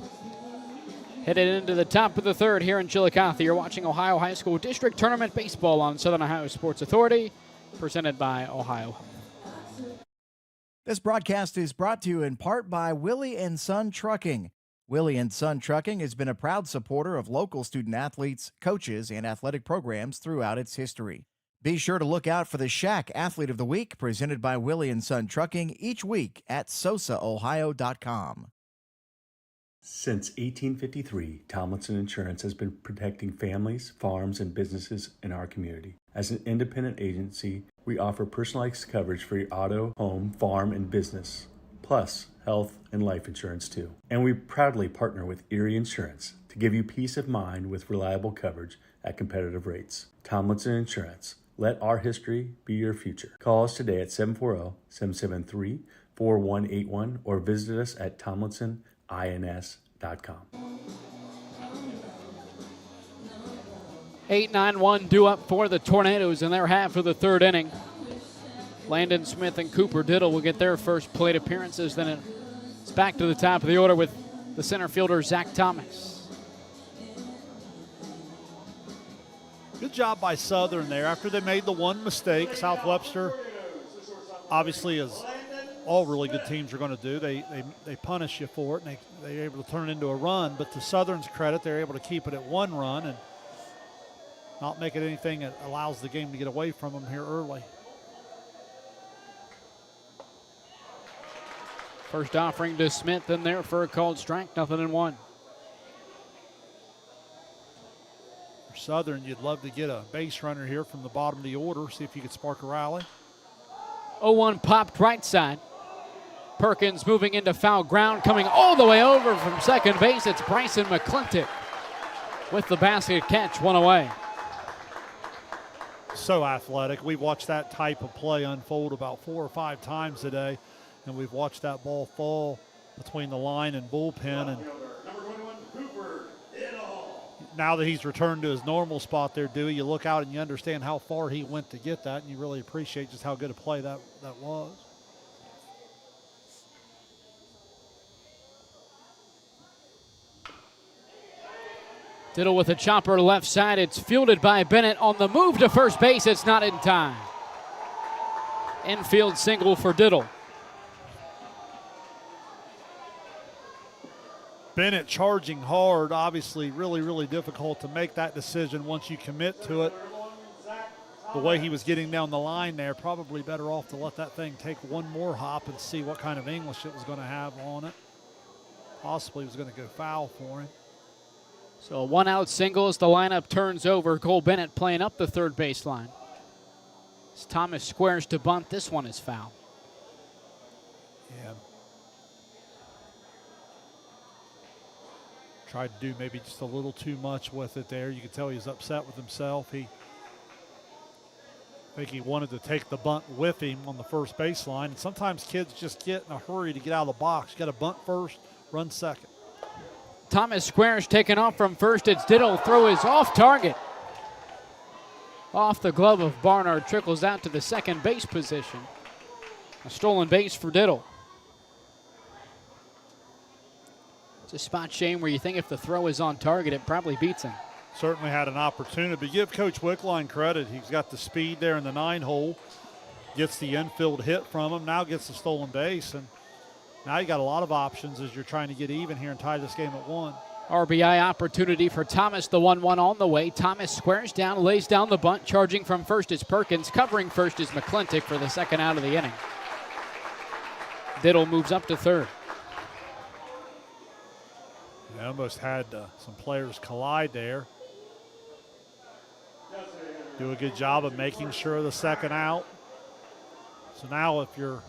Headed into the top of the third here in Chillicothe. You're watching Ohio High School District Tournament Baseball on Southern Ohio Sports Authority, presented by Ohio. This broadcast is brought to you in part by Willie & Son Trucking. Willie & Son Trucking has been a proud supporter of local student-athletes, coaches, and athletic programs throughout its history. Be sure to look out for the Shack Athlete of the Week presented by Willie & Son Trucking each week at sosaohio.com. Since 1853, Tomlinson Insurance has been protecting families, farms, and businesses in our community. As an independent agency, we offer personalized coverage for your auto, home, farm, and business, plus health and life insurance too. And we proudly partner with Erie Insurance to give you peace of mind with reliable coverage at competitive rates. Tomlinson Insurance. Let our history be your future. Call us today at 740-773-4181 or visit us at tomlinsonins.com. 8-9-1 due up for the Tornadoes in their half of the third inning. Landon Smith and Cooper Diddle will get their first plate appearances. Then it's back to the top of the order with the center fielder, Zach Thomas. Good job by Southern there. After they made the one mistake, South Webster, obviously, as all really good teams are going to do, they punish you for it, and they're able to turn it into a run. But to Southern's credit, they're able to keep it at one run and not make it anything that allows the game to get away from them here early. First offering to Smith in there for a called strike, 0-1. For Southern, you'd love to get a base runner here from the bottom of the order, see if you could spark a rally. 0-1 popped right side. Perkins moving into foul ground, coming all the way over from second base. It's Bryson McClintock with the basket catch, one away. So athletic. We've watched that type of play unfold about 4 or 5 times today, and we've watched that ball fall between the line and bullpen. And now that he's returned to his normal spot there, Dewey, you look out and you understand how far he went to get that, and you really appreciate just how good a play that was. Diddle with a chopper left side. It's fielded by Bennett on the move to first base. It's not in time. Infield single for Diddle. Bennett charging hard, obviously really, really difficult to make that decision once you commit to it. The way he was getting down the line there, probably better off to let that thing take one more hop and see what kind of English it was going to have on it. Possibly was going to go foul for him. So a one-out single as the lineup turns over. Cole Bennett playing up the third baseline. As Thomas squares to bunt, this one is foul. Yeah. Tried to do maybe just a little too much with it there. You could tell he's upset with himself. I think he wanted to take the bunt with him on the first baseline. And sometimes kids just get in a hurry to get out of the box. You got to bunt first, run second. Thomas squares taken off from first. It's Diddle. Throw is off target. Off the glove of Barnard, trickles out to the second base position. A stolen base for Diddle. It's a spot shame where you think if the throw is on target, it probably beats him. Certainly had an opportunity, but give Coach Wickline credit. He's got the speed there in the 9-hole. Gets the infield hit from him, now gets the stolen base, and now you got a lot of options as you're trying to get even here and tie this game at 1. RBI opportunity for Thomas, the 1-1 on the way. Thomas squares down, lays down the bunt. Charging from first is Perkins. Covering first is McClintock for the second out of the inning. Diddle moves up to third. You almost had some players collide there. Do a good job of making sure the second out. So now if you're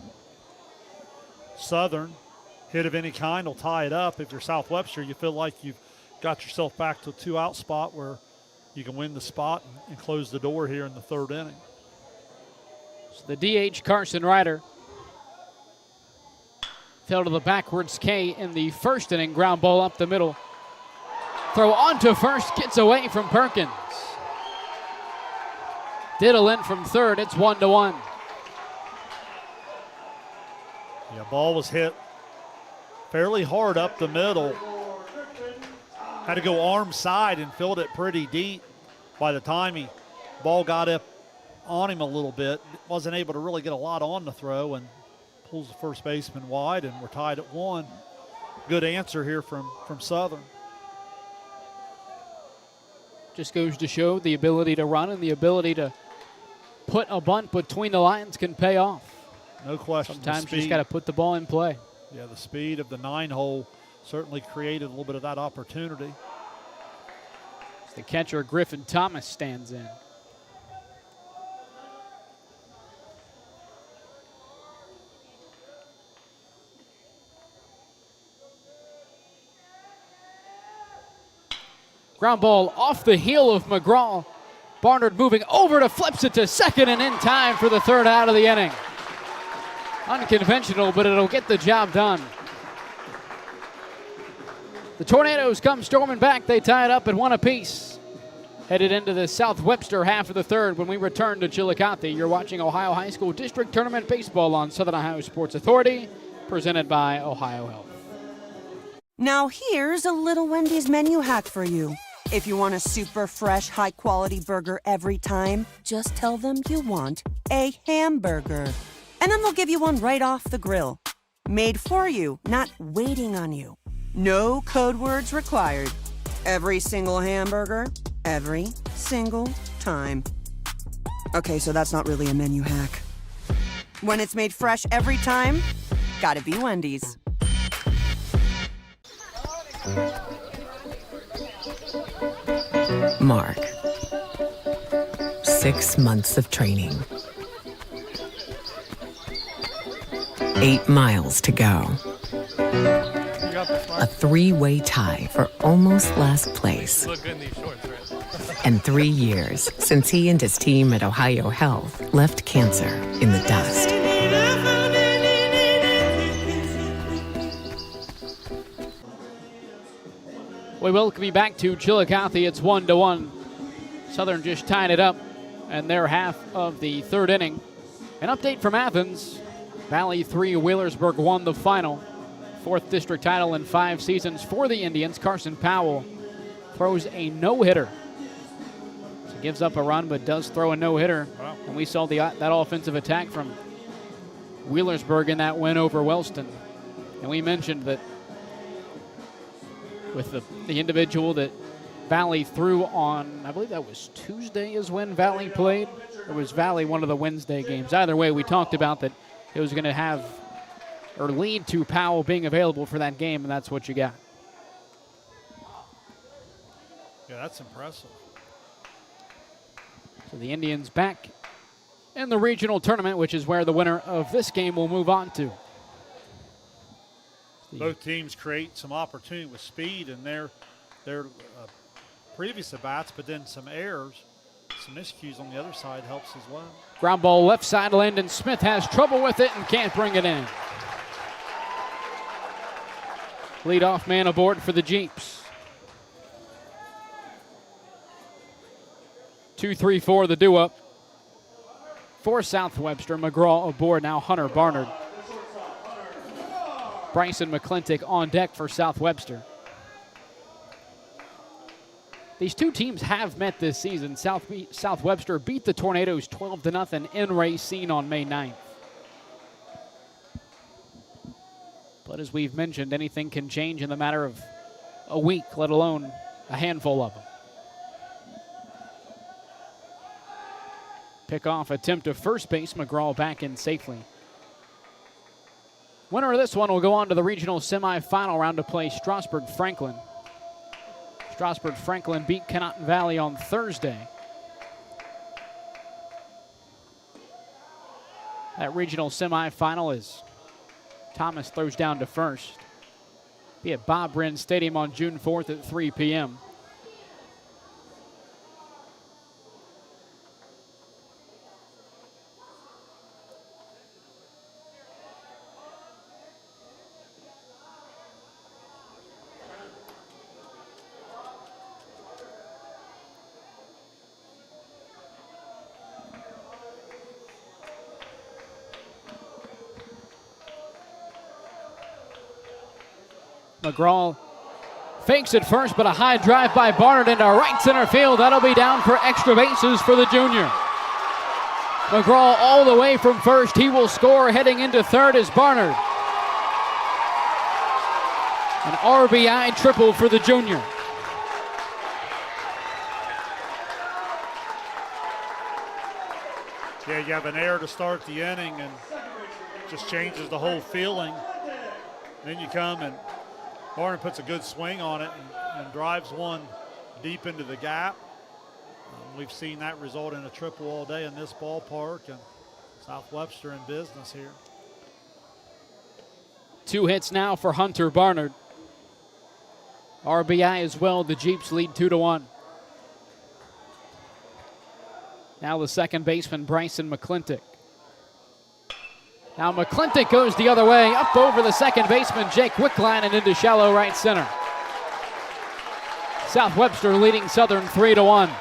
Southern, hit of any kind will tie it up. If you're South Webster, you feel like you've got yourself back to a 2-out spot where you can win the spot and close the door here in the third inning. So the DH, Carson Ryder, fell to the backwards K in the first inning. Ground ball up the middle. Throw onto first, gets away from Perkins. Diddle in from third. It's 1-1. Yeah, ball was hit fairly hard up the middle. Had to go arm side and filled it pretty deep. By the time ball got up on him a little bit, wasn't able to really get a lot on the throw and pulls the first baseman wide, and we're tied at 1. Good answer here from Southern. Just goes to show the ability to run and the ability to put a bunt between the lines can pay off. No question. Sometimes you just got to put the ball in play. Yeah, the speed of the 9-hole certainly created a little bit of that opportunity. As the catcher, Griffin Thomas, stands in. Ground ball off the heel of McGraw. Barnard moving over to flips it to second and in time for the third out of the inning. Unconventional, but it'll get the job done. The Tornadoes come storming back. They tie it up at 1 apiece. Headed into the South Webster half of the third when we return to Chillicothe. You're watching Ohio High School District Tournament Baseball on Southern Ohio Sports Authority, presented by Ohio Health. Now here's a little Wendy's menu hack for you. If you want a super fresh, high-quality burger every time, just tell them you want a hamburger. And then they'll give you one right off the grill. Made for you, not waiting on you. No code words required. Every single hamburger, every single time. Okay, so that's not really a menu hack. When it's made fresh every time, gotta be Wendy's. Mark. 6 months of training. 8 miles to go. A 3-way tie for almost last place. And 3 years since he and his team at Ohio Health left cancer in the dust. We welcome you back to Chillicothe. It's 1-1. Southern just tying it up, and their half of the third inning. An update from Athens. Valley 3, Wheelersburg 1 the final. 4th district title in 5 seasons for the Indians. Carson Powell throws a no-hitter. So gives up a run, but does throw a no-hitter. Wow. And we saw that offensive attack from Wheelersburg in that win over Wellston. And we mentioned that with the individual that Valley threw on, I believe that was Tuesday is when Valley played. Or was Valley one of the Wednesday games? Either way, we talked about that it was going to have or lead to Powell being available for that game, and that's what you got. Yeah, that's impressive. So the Indians back in the regional tournament, which is where the winner of this game will move on to. Both teams create some opportunity with speed in their previous at-bats, but then some errors, some miscues on the other side helps as well. Ground ball left side, Landon Smith has trouble with it and can't bring it in. Leadoff man aboard for the Jeeps. 2-3-4 the due-up. For South Webster, McGraw aboard, now Hunter Barnard. Bryson McClintock on deck for South Webster. These two teams have met this season. South Webster beat the Tornadoes 12-0 in Racine on May 9th. But as we've mentioned, anything can change in the matter of a week, let alone a handful of them. Pickoff attempt to first base, McGraw back in safely. Winner of this one will go on to the regional semifinal round to play Strasburg-Franklin. Strasburg-Franklin beat Kennesaw Valley on Thursday. That regional semifinal is Thomas throws down to first. Be at Bob Wren Stadium on June 4th at 3 p.m. McGraw fakes it first, but a high drive by Barnard into right center field. That'll be down for extra bases for the junior. McGraw all the way from first. He will score. Heading into third is Barnard. An RBI triple for the junior. Yeah, you have an error to start the inning and just changes the whole feeling. Then you come and Barnard puts a good swing on it and drives one deep into the gap. We've seen that result in a triple all day in this ballpark, and South Webster in business here. 2 hits now for Hunter Barnard. RBI as well. The Jeeps lead 2-1. Now the second baseman, Bryson McClintock. Now McClintock goes the other way, up over the second baseman, Jake Wickline, and into shallow right center. South Webster leading Southern 3-1.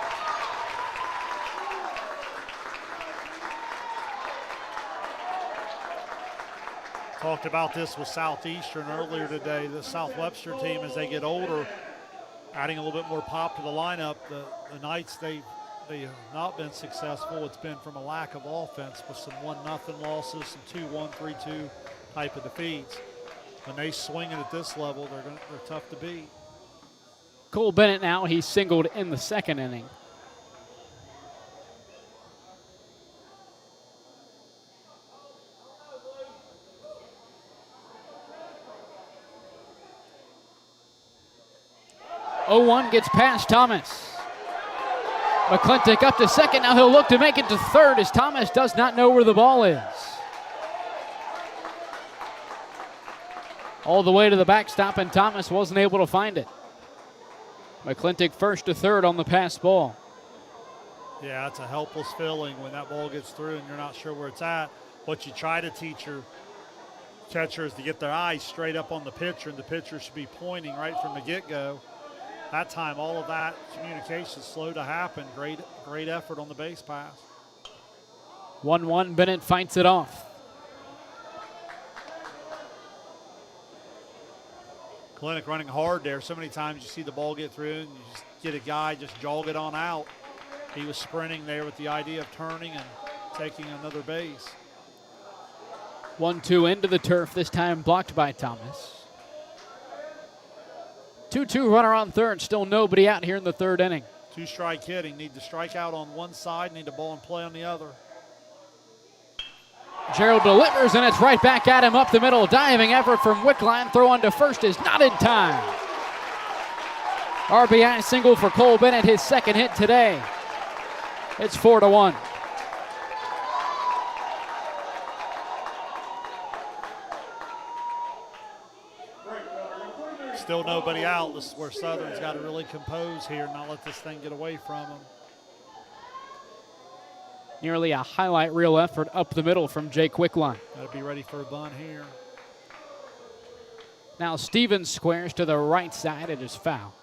Talked about this with Southeastern earlier today. The South Webster team, as they get older, adding a little bit more pop to the lineup. The nights they have not been successful. It's been from a lack of offense with some 1-0 losses, some 2-1, 3-2 type of defeats. When they swing it at this level, they're tough to beat. Cole Bennett now, he singled in the second inning. Oh, 0-1 gets past Thomas. McClintock up to second. Now he'll look to make it to third as Thomas does not know where the ball is. All the way to the backstop, and Thomas wasn't able to find it. McClintock first to third on the pass ball. Yeah, it's a helpless feeling when that ball gets through and you're not sure where it's at. What you try to teach your catcher is to get their eyes straight up on the pitcher, and the pitcher should be pointing right from the get-go. That time, all of that communication slow to happen. Great effort on the base pass. 1-1, Bennett fights it off. Clinic running hard there. So many times you see the ball get through and you just get a guy just jog it on out. He was sprinting there with the idea of turning and taking another base. 1-2 into the turf, this time blocked by Thomas. 2-2 runner on third, still nobody out here in the third inning. 2-strike hitting, need to strike out on one side, need a ball and play on the other. Gerald delivers, and it's right back at him up the middle. Diving effort from Wickline, throw on to first is not in time. RBI single for Cole Bennett, his second hit today. It's 4-1. Still nobody out. This is where Southern's got to really compose here and not let this thing get away from them. Nearly a highlight reel effort up the middle from Jake Wickline. Got to be ready for a bunt here. Now Stevens squares to the right side. It is foul.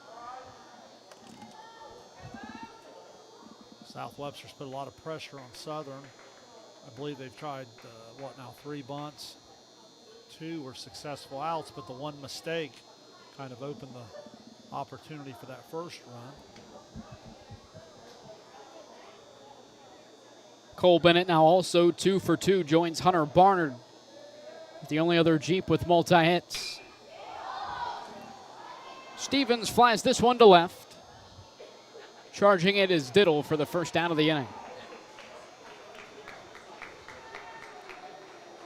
South Webster's put a lot of pressure on Southern. I believe they've tried, 3 bunts. 2 were successful outs, but the one mistake kind of opened the opportunity for that first run. Cole Bennett now also 2 for 2, joins Hunter Barnard, the only other Jeep with multi-hits. Stevens flies this one to left. Charging it is Diddle for the first out of the inning.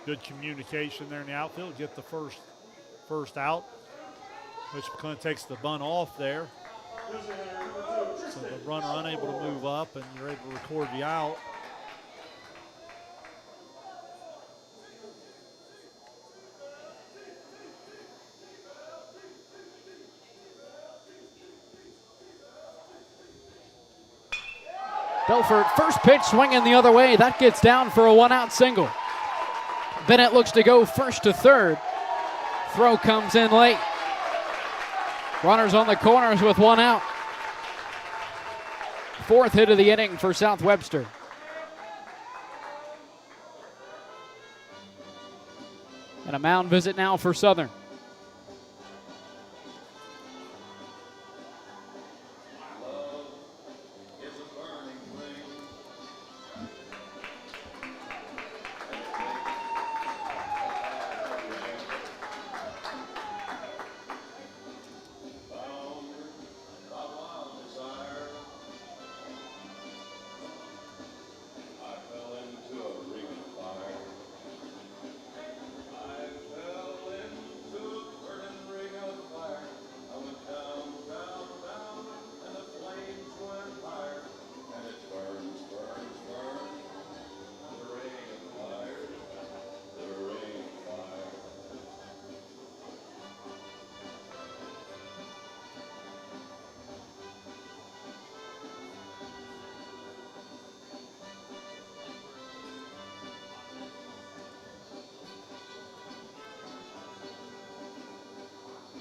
Good communication there in the outfield. Get the first out, which kind of takes the bunt off there. So the runner unable to move up, and you're able to record the out. Belfort, first pitch swinging the other way. That gets down for a 1-out single. Bennett looks to go first to third. Throw comes in late. Runners on the corners with 1 out. 4th hit of the inning for South Webster. And a mound visit now for Southern.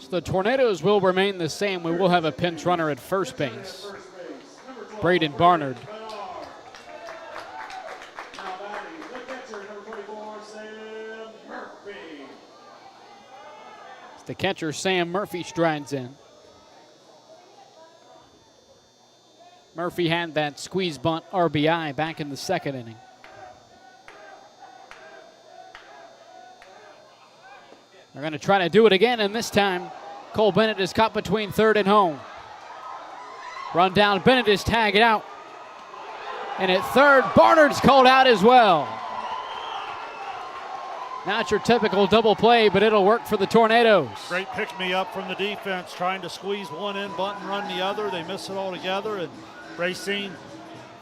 So the Tornadoes will remain the same. We will have a pinch runner at first base. Braden Barnard. Now batting, the catcher, number 24, Sam Murphy. The catcher, Sam Murphy, strides in. Murphy had that squeeze bunt RBI back in the second inning. They're going to try to do it again, and this time Cole Bennett is caught between third and home. Run down, Bennett is tagged out. And at third, Barnard's called out as well. Not your typical double play, but it'll work for the Tornadoes. Great pick-me-up from the defense, trying to squeeze one in, bunt and run the other. They miss it all together, and Racine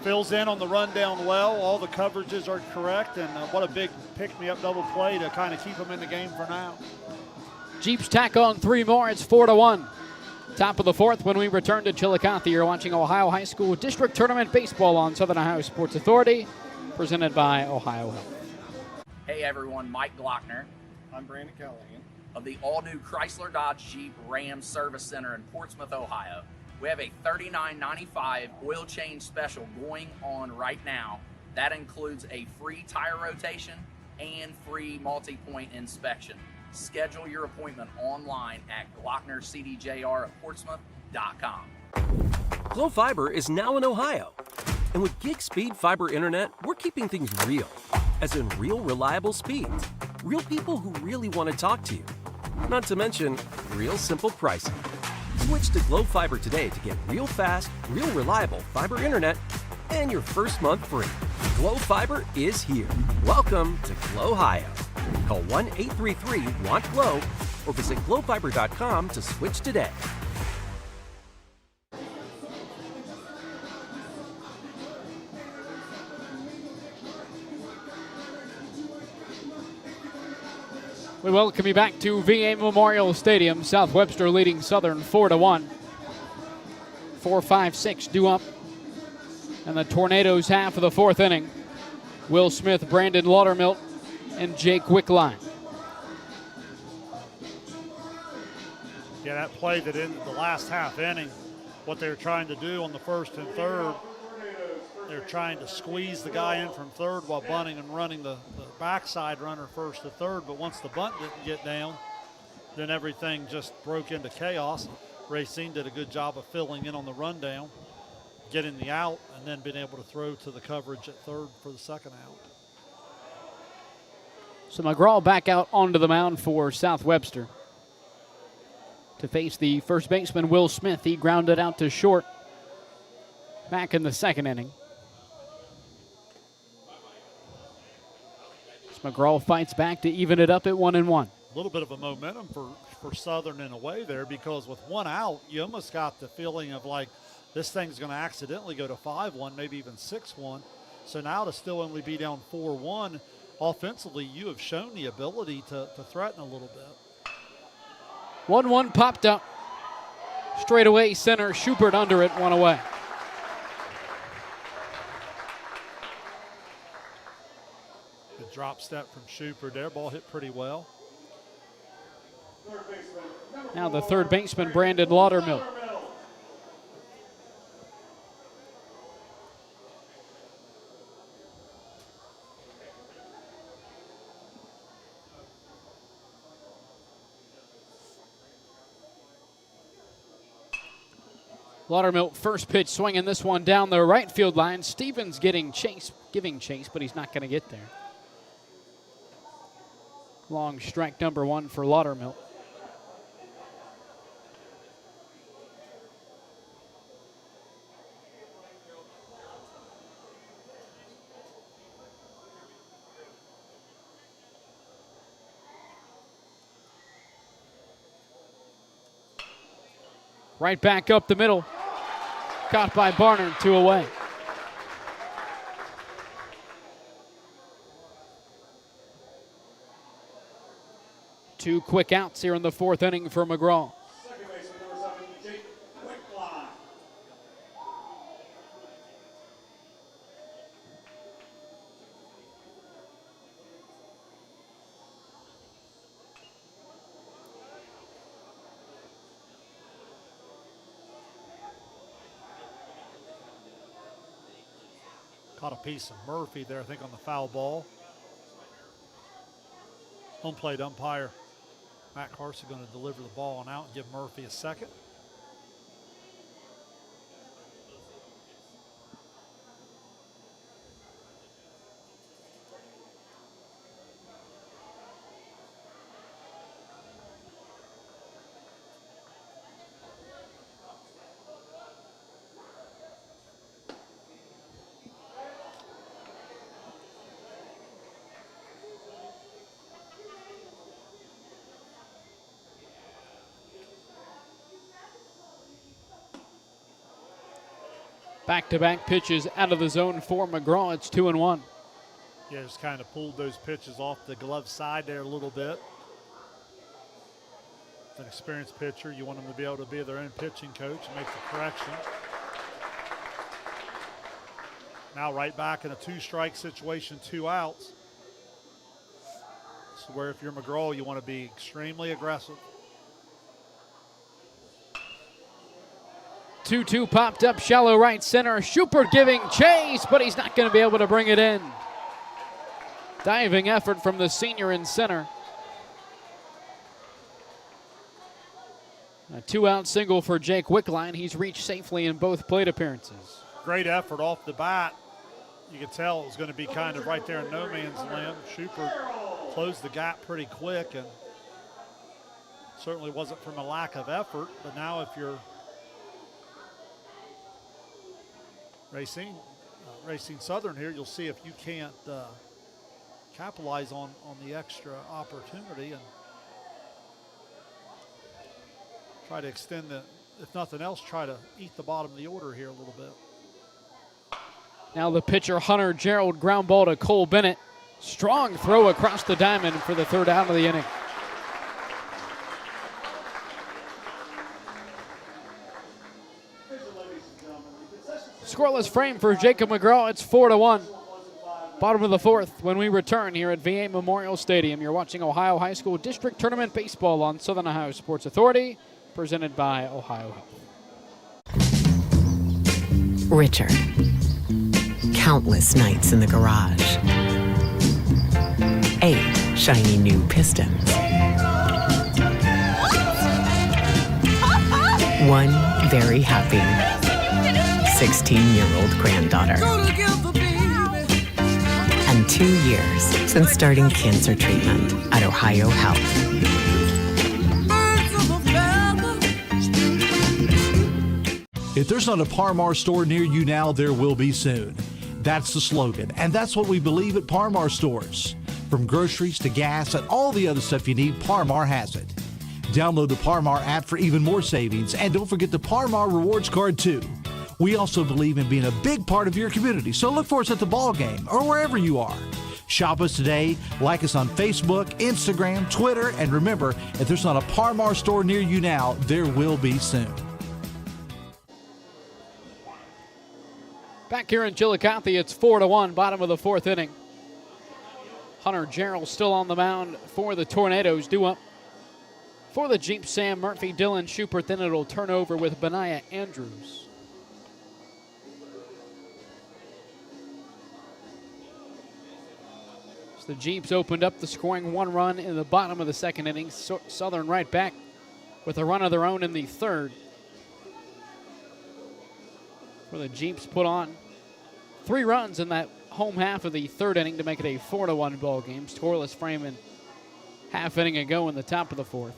fills in on the run down well. All the coverages are correct, and what a big pick-me-up double play to kind of keep them in the game for now. Jeeps tack on 3 more. It's 4-1. Top of the fourth when we return to Chillicothe. You're watching Ohio High School District Tournament Baseball on Southern Ohio Sports Authority, presented by Ohio Health. Hey everyone, Mike Glockner. I'm Brandon Callahan. Of the all-new Chrysler Dodge Jeep Ram Service Center in Portsmouth, Ohio. We have a $39.95 oil change special going on right now. That includes a free tire rotation and free multi-point inspection. Schedule your appointment online at glocknercdjr@portsmouth.com. Glow Fiber is now in Ohio. And with gig speed fiber internet, we're keeping things real. As in real, reliable speeds. Real people who really want to talk to you. Not to mention, real simple pricing. Switch to Glow Fiber today to get real fast, real reliable fiber internet and your first month free. Glow Fiber is here. Welcome to Glow Ohio. Call 1-833-WANT-GLOW or visit glowfiber.com to switch today. We welcome you back to VA Memorial Stadium. South Webster leading Southern 4-1. 4-5-6 due up. And the Tornadoes half of the fourth inning. Will Smith, Brandon Laudermilt, and Jake Wickline. Yeah, that play that ended the last half inning, what they were trying to do on the first and third, they're trying to squeeze the guy in from third while bunting and running the backside runner first to third. But once the bunt didn't get down, then everything just broke into chaos. Racine did a good job of filling in on the rundown, getting the out, and then being able to throw to the coverage at third for the second out. So McGraw back out onto the mound for South Webster to face the first baseman, Will Smith. He grounded out to short back in the second inning. McGraw fights back to even it up at 1-1. A little bit of a momentum for Southern in a way there, because with one out, you almost got the feeling of like this thing's going to accidentally go to 5-1, maybe even 6-1. So now to still only be down 4-1, offensively, you have shown the ability to threaten a little bit. 1-1 popped up. Straight away center, Schubert under it, one away. Good drop step from Schubert there. Ball hit pretty well. Now the third baseman, Brandon Laudermill. Laudermill, first pitch, swinging this one down the right field line. Stevens giving chase, but he's not going to get there. Long strike number one for Laudermill. Right back up the middle. Caught by Barnard, 2 away. Two quick outs here in the fourth inning for McGraw. Second baseman, number 7, Jake Wickline. Caught a piece of Murphy there, I think, on the foul ball. Home plate umpire Matt Carson going to deliver the ball on out and give Murphy a second. Back-to-back pitches out of the zone for McGraw. It's 2-1. Yeah, just kind of pulled those pitches off the glove side there a little bit. It's an experienced pitcher. You want them to be able to be their own pitching coach and make the correction. Now right back in a two-strike situation, 2 outs. So where if you're McGraw, you want to be extremely aggressive. 2-2 popped up shallow right center. Schubert giving chase, but he's not going to be able to bring it in. Diving effort from the senior in center. A 2-out single for Jake Wickline. He's reached safely in both plate appearances. Great effort off the bat. You could tell it was going to be kind of right there in no man's land. Schubert closed the gap pretty quick, and certainly wasn't from a lack of effort. But now if you're Racing Southern here, you'll see if you can't capitalize on the extra opportunity and try to extend if nothing else, try to eat the bottom of the order here a little bit. Now the pitcher, Hunter Gerald, ground ball to Cole Bennett. Strong throw across the diamond for the 3rd out of the inning. Scoreless frame for Jacob McGraw. It's 4-1. Bottom of the 4th when we return here at VA Memorial Stadium. You're watching Ohio High School District Tournament Baseball on Southern Ohio Sports Authority, presented by Ohio Health. Richard. Countless nights in the garage. 8 shiny new Pistons. 1 very happy 16-year-old granddaughter. And 2 years since starting cancer treatment at Ohio Health. If there's not a Par-Mar store near you now, there will be soon. That's the slogan, and that's what we believe at Par-Mar stores. From groceries to gas and all the other stuff you need, Par-Mar has it. Download the Par-Mar app for even more savings, and don't forget the Par-Mar rewards card too. We also believe in being a big part of your community, so look for us at the ball game or wherever you are. Shop us today, like us on Facebook, Instagram, Twitter, and remember, if there's not a Par-Mar store near you now, there will be soon. Back here in Chillicothe, it's 4-1, bottom of the 4th inning. Hunter Gerald still on the mound for the Tornadoes, due up for the Jeep, Sam Murphy, Dylan Schubert. Then it'll turn over with Benaiah Andrews. So the Jeeps opened up the scoring 1 run in the bottom of the 2nd inning. Southern right back with a run of their own in the 3rd. Where the Jeeps put on 3 runs in that home half of the 3rd inning to make it a 4-1 ball game. Scoreless frame and half inning ago in the top of the 4th.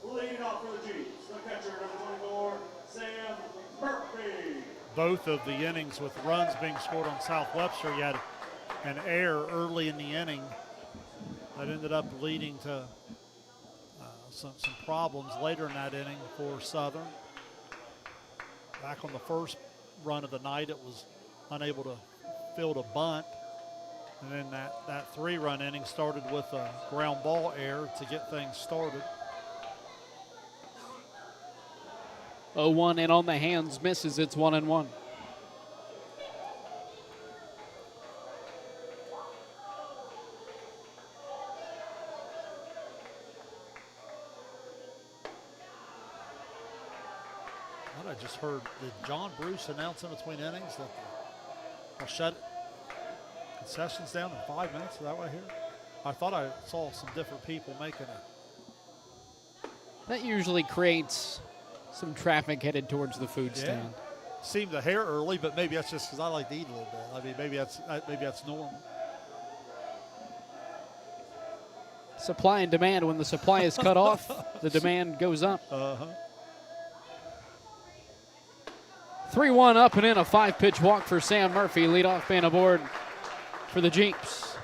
Leading off for the Jeeps, the catcher, number 24, Sam Murphy. Both of the innings with runs being scored on South Webster, you had an error early in the inning that ended up leading to some problems later in that inning for Southern. Back on the first run of the night, it was unable to field a bunt. And then that 3-run inning started with a ground ball error to get things started. 0-1 and on the hands, misses. It's 1-1. I just heard, did John Bruce announce in between innings that I'll shut concessions down in 5 minutes. Is that what I hear? I thought I saw some different people making it. That usually creates some traffic headed towards the food stand. Seemed to hair early, but maybe that's just because I like to eat a little bit. I mean, maybe that's normal. Supply and demand. When the supply is cut off, the demand goes up. 3-1 up and in, a 5-pitch walk for Sam Murphy. Leadoff man aboard for the Jeeps.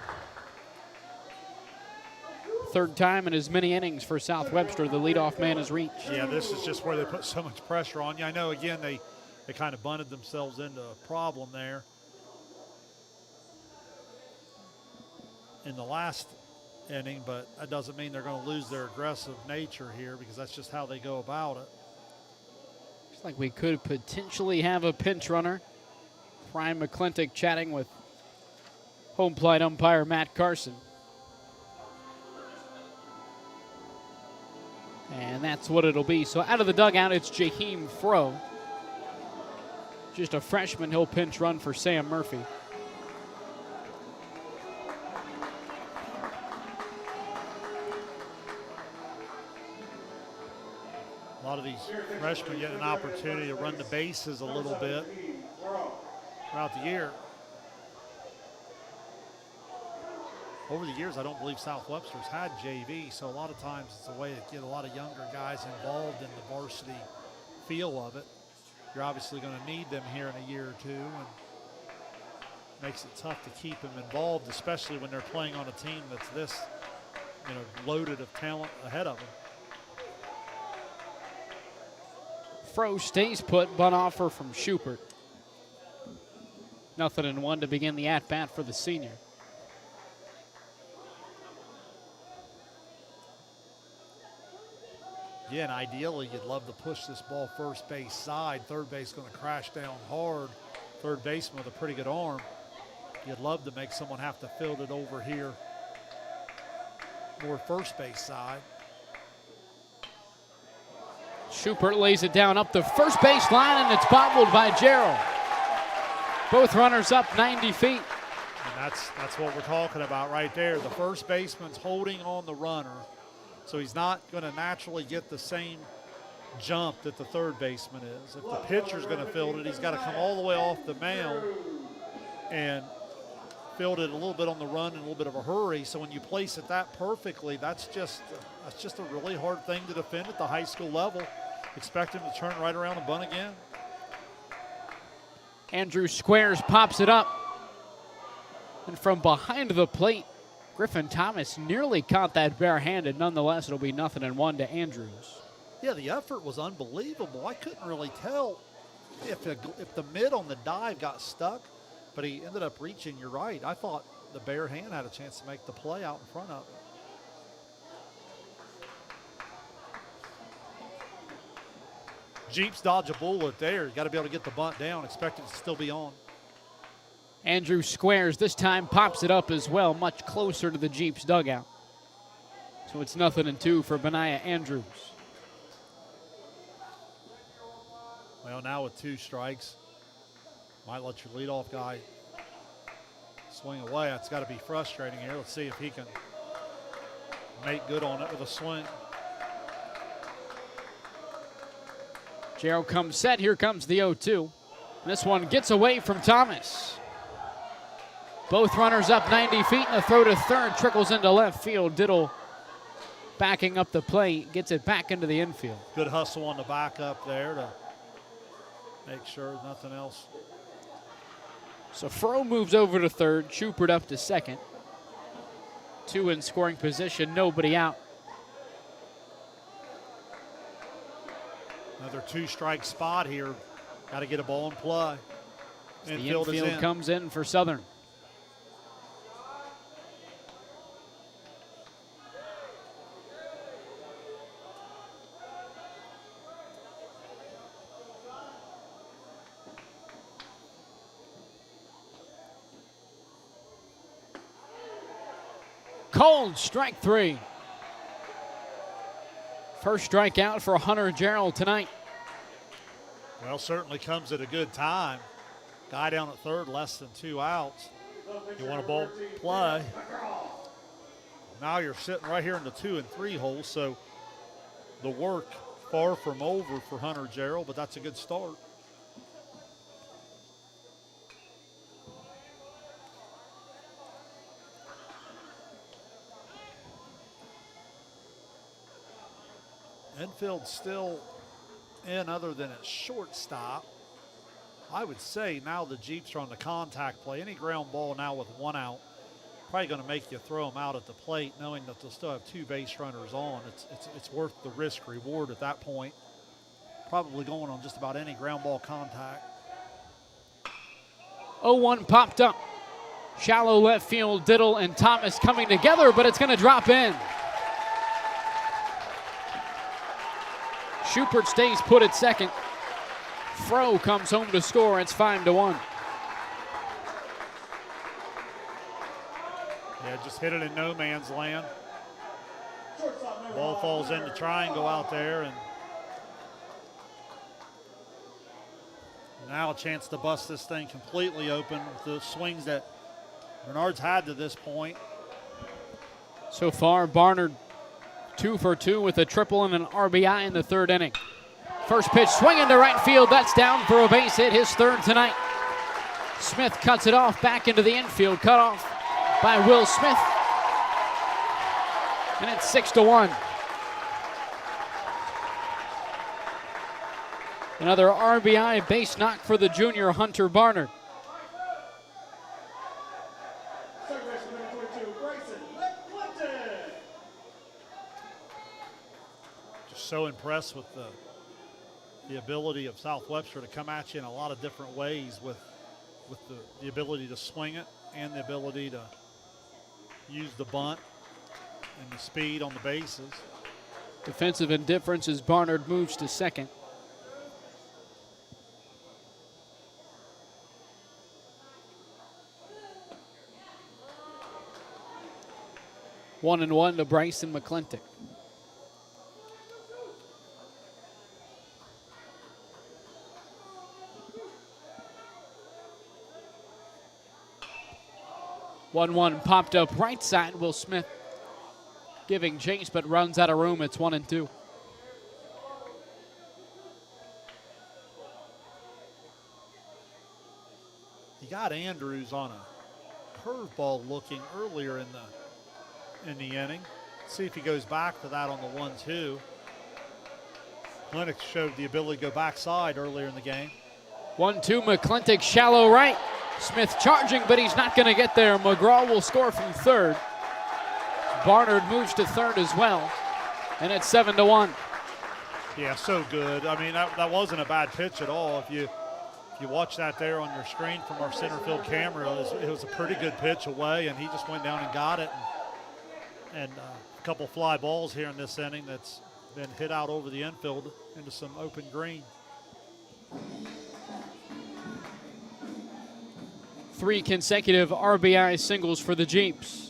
Third time in as many innings for South Webster, the leadoff man has reached. Yeah, this is just where they put so much pressure on you. I know, again, they kind of bunted themselves into a problem there in the last inning, but that doesn't mean they're going to lose their aggressive nature here, because that's just how they go about it. Looks like we could potentially have a pinch runner. Brian McClintock chatting with home plate umpire Matt Carson. And that's what it'll be. So out of the dugout, it's Jaheim Froh. Just a freshman, he'll pinch run for Sam Murphy. A lot of these freshmen get an opportunity to run the bases a little bit throughout the year. Over the years, I don't believe South Webster's had JV, so a lot of times it's a way to get a lot of younger guys involved in the varsity feel of it. You're obviously going to need them here in a year or two, and makes it tough to keep them involved, especially when they're playing on a team that's this, loaded of talent ahead of them. Froh stays put, bunt offer from Schubert. 0-1 to begin the at-bat for the senior. Yeah, and ideally you'd love to push this ball first base side. Third base going to crash down hard. Third baseman with a pretty good arm. You'd love to make someone have to field it over here more first base side. Schubert lays it down up the first base line, and it's bobbled by Gerald. Both runners up 90 feet. And that's what we're talking about right there. The first baseman's holding on the runner, so he's not going to naturally get the same jump that the third baseman is. If the pitcher's going to field it, he's got to come all the way off the mound and field it a little bit on the run in a little bit of a hurry. So when you place it that perfectly, that's just a really hard thing to defend at the high school level. Expect him to turn right around and bunt again. Andrew Squares pops it up. And from behind the plate, Griffin Thomas nearly caught that barehanded. Nonetheless, it'll be 0-1 to Andrews. Yeah, the effort was unbelievable. I couldn't really tell if the mid on the dive got stuck, but he ended up reaching. You're right. I thought the bare hand had a chance to make the play out in front of him. Jeeps dodge a bullet there. You got to be able to get the bunt down. Expect it to still be on. Andrew Squares this time pops it up as well, much closer to the Jeeps dugout. So it's 0-2 for Benaiah Andrews. Well, now with 2 strikes, might let your leadoff guy swing away. That's got to be frustrating here. Let's see if he can make good on it with a swing. Gerald comes set. Here comes the 0-2. And this one gets away from Thomas. Both runners up 90 feet, and a throw to third trickles into left field. Diddle backing up the plate, gets it back into the infield. Good hustle on the back up there to make sure nothing else. So Froh moves over to third, Schubert up to second. 2 in scoring position, nobody out. Another 2-strike spot here. Got to get a ball in play. Infield comes in for Southern. Cold, strike 3. First strikeout for Hunter Gerald tonight. Well, certainly comes at a good time. Guy down at third, less than 2 outs. You want a ball play. Now you're sitting right here in the 2 and 3 hole, so the work far from over for Hunter Gerald, but that's a good start. Infield's still in other than at shortstop. I would say now the Jeeps are on the contact play. Any ground ball now with 1 out, probably going to make you throw them out at the plate, knowing that they'll still have 2 base runners on. It's worth the risk reward at that point. Probably going on just about any ground ball contact. 0-1 popped up. Shallow left field, Diddle and Thomas coming together, but it's going to drop in. Schubert stays put at second. Fro comes home to score. It's 5-1. Yeah, just hit it in no man's land. Ball falls in the triangle out there, and now a chance to bust this thing completely open with the swings that Bernard's had to this point. So far, Barnard 2 for 2 with a triple and an RBI in the 3rd inning. First pitch swinging to right field. That's down for a base hit, his 3rd tonight. Smith cuts it off back into the infield. Cut off by Will Smith. And it's 6-1. Another RBI base knock for the junior Hunter Barnard. Just so impressed with the ability of South Webster to come at you in a lot of different ways with the ability to swing it and the ability to use the bunt and the speed on the bases. Defensive indifference as Barnard moves to second. One and one to Bryson McClintock. One popped up right side. Will Smith giving chase, but runs out of room. It's 1-2. You got Andrews on a curveball looking earlier in the inning. See if he goes back to that on the 1-2. Lennox showed the ability to go backside earlier in the game. 1-2, McClintock shallow right. Smith charging, but he's not going to get there. McGraw will score from third. Barnard moves to third as well, and it's 7-1. Yeah, so good. I mean, that wasn't a bad pitch at all. If you watch that there on your screen from our center field camera, it was a pretty good pitch away, and he just went down and got it. And a couple fly balls here in this inning that's been hit out over the infield into some open green. 3 consecutive RBI singles for the Jeeps.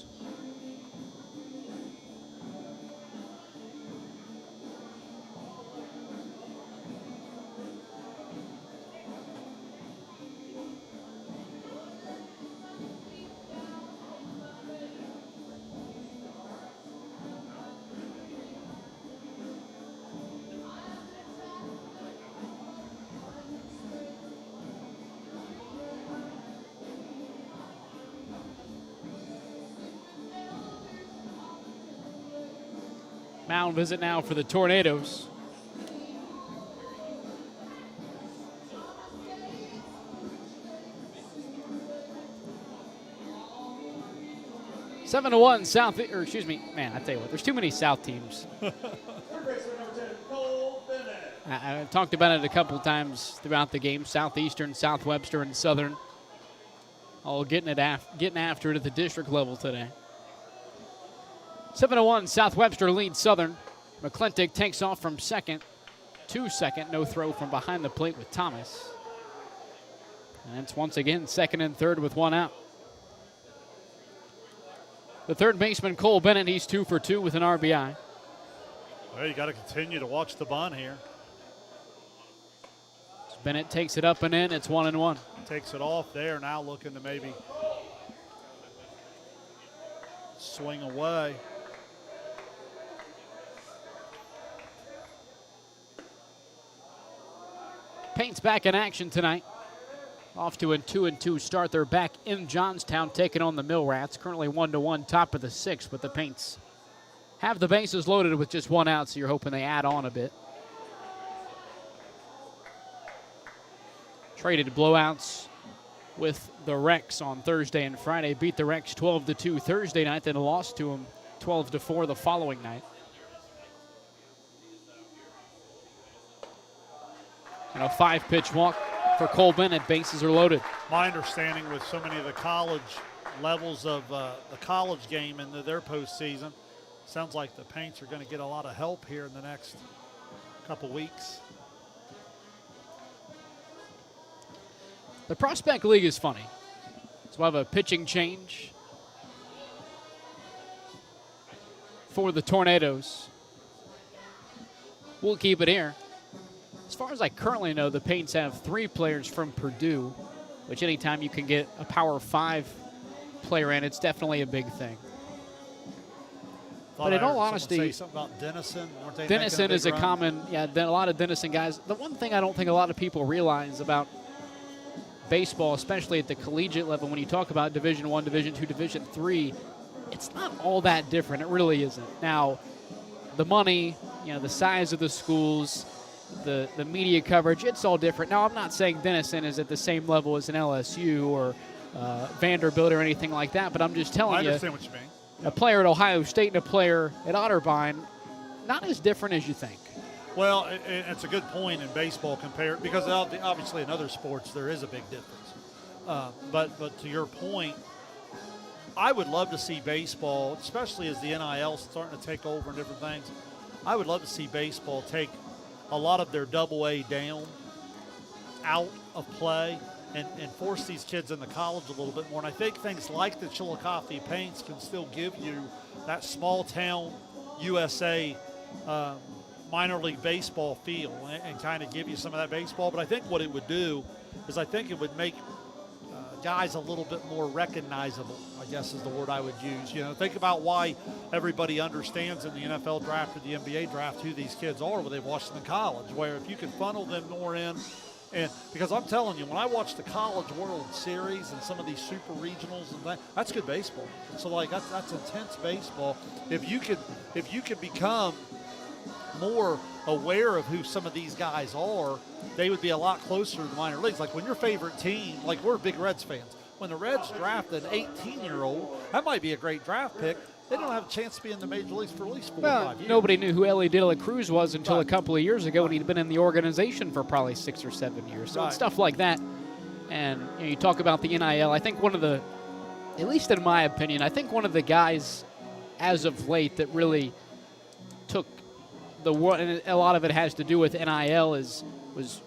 Mound visit now for the Tornadoes. Seven to 1 South, or excuse me, man, I tell you what, there's too many South teams. I've talked about it a couple times throughout the game. Southeastern, South Webster, and Southern all getting after it at the district level today. 7-1, South Webster leads Southern. McClintock takes off from second to second. No throw from behind the plate with Thomas. And it's once again second and third with 1 out. The third baseman, Cole Bennett, he's 2 for 2 with an RBI. Well, you got to continue to watch the bunt here. Bennett takes it up and in. It's 1-1. Takes it off there, now looking to maybe swing away. Paint's back in action tonight. Off to a 2-2 start. They're back in Johnstown taking on the Mill Rats. Currently 1-1, top of the sixth, but the Paints have the bases loaded with just one out, so you're hoping they add on a bit. Traded blowouts with the Rex on Thursday and Friday. Beat the Rex 12-2 Thursday night, then lost to them 12-4 the following night. And a 5-pitch walk for Cole Bennett. Bases are loaded. My understanding with so many of the college levels of the college game into their postseason, sounds like the Paints are going to get a lot of help here in the next couple weeks. The Prospect League is funny. So we'll have a pitching change for the Tornadoes. We'll keep it here. As far as I currently know, the Paints have 3 players from Purdue, which anytime you can get a Power 5 player in, it's definitely a big thing. But in all honesty, say something about Denison. Denison is a common, a lot of Denison guys. The one thing I don't think a lot of people realize about baseball, especially at the collegiate level, when you talk about Division I, Division II, Division III, it's not all that different. It really isn't. Now, the money, the size of the schools, the media coverage, it's all different. Now, I'm not saying Denison is at the same level as an LSU or Vanderbilt or anything like that, but I'm just telling you. I understand what you mean. A player at Ohio State and a player at Otterbein, not as different as you think. Well, it's a good point in baseball compared, because obviously in other sports there is a big difference. But to your point, I would love to see baseball, especially as the NIL starting to take over and different things, I would love to see baseball take a lot of their AA down out of play and force these kids into college a little bit more. And I think things like the Chillicothe Paints can still give you that small town USA minor league baseball feel and kind of give you some of that baseball. But I think what it would do is I think it would make guys a little bit more recognizable, I guess is the word I would use. Think about why everybody understands in the NFL draft or the NBA draft who these kids are when they've watched them in college, where if you can funnel them more in, and because I'm telling you, when I watch the College World Series and some of these super regionals and that's good baseball. So that's intense baseball. If you could become more aware of who some of these guys are, they would be a lot closer to the minor leagues. Like when your favorite team, like we're big Reds fans, when the Reds draft an 18-year-old, that might be a great draft pick. They don't have a chance to be in the major leagues for at least 4 or 5 years. Nobody knew who Ellie De La Cruz was until a couple of years ago when he'd been in the organization for probably 6 or 7 years. So it's stuff like that. And you talk about the NIL. I think one of the, at least in my opinion, I think one of the guys as of late that really took the world, and a lot of it has to do with NIL, was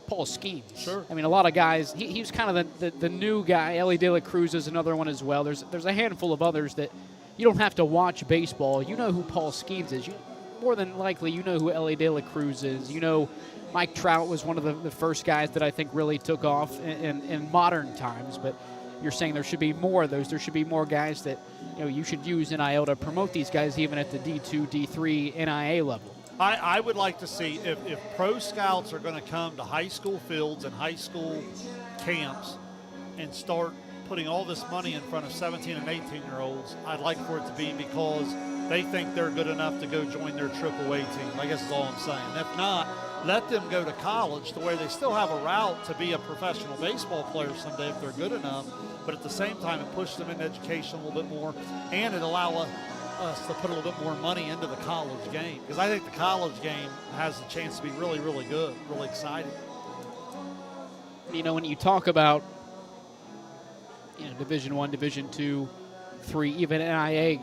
Paul Skeens. Sure. I mean, a lot of guys, he was kind of the new guy. Ellie De La Cruz is another one as well. There's a handful of others that you don't have to watch baseball. You know who Paul Skeens is. More than likely, you know who Ellie De La Cruz is. Mike Trout was one of the first guys that I think really took off in modern times. But you're saying there should be more of those. There should be more guys that you should use NIL to promote these guys even at the D2, D3, NIA level. I would like to see if pro scouts are going to come to high school fields and high school camps and start putting all this money in front of 17 and 18-year-olds, I'd like for it to be because they think they're good enough to go join their AAA team. I guess is all I'm saying. If not, let them go to college to where they still have a route to be a professional baseball player someday if they're good enough, but at the same time it pushes them into education a little bit more, and it allows us to put a little bit more money into the college game, because I think the college game has a chance to be really, really good, really exciting. When you talk about Division I, Division II, III, even NIA,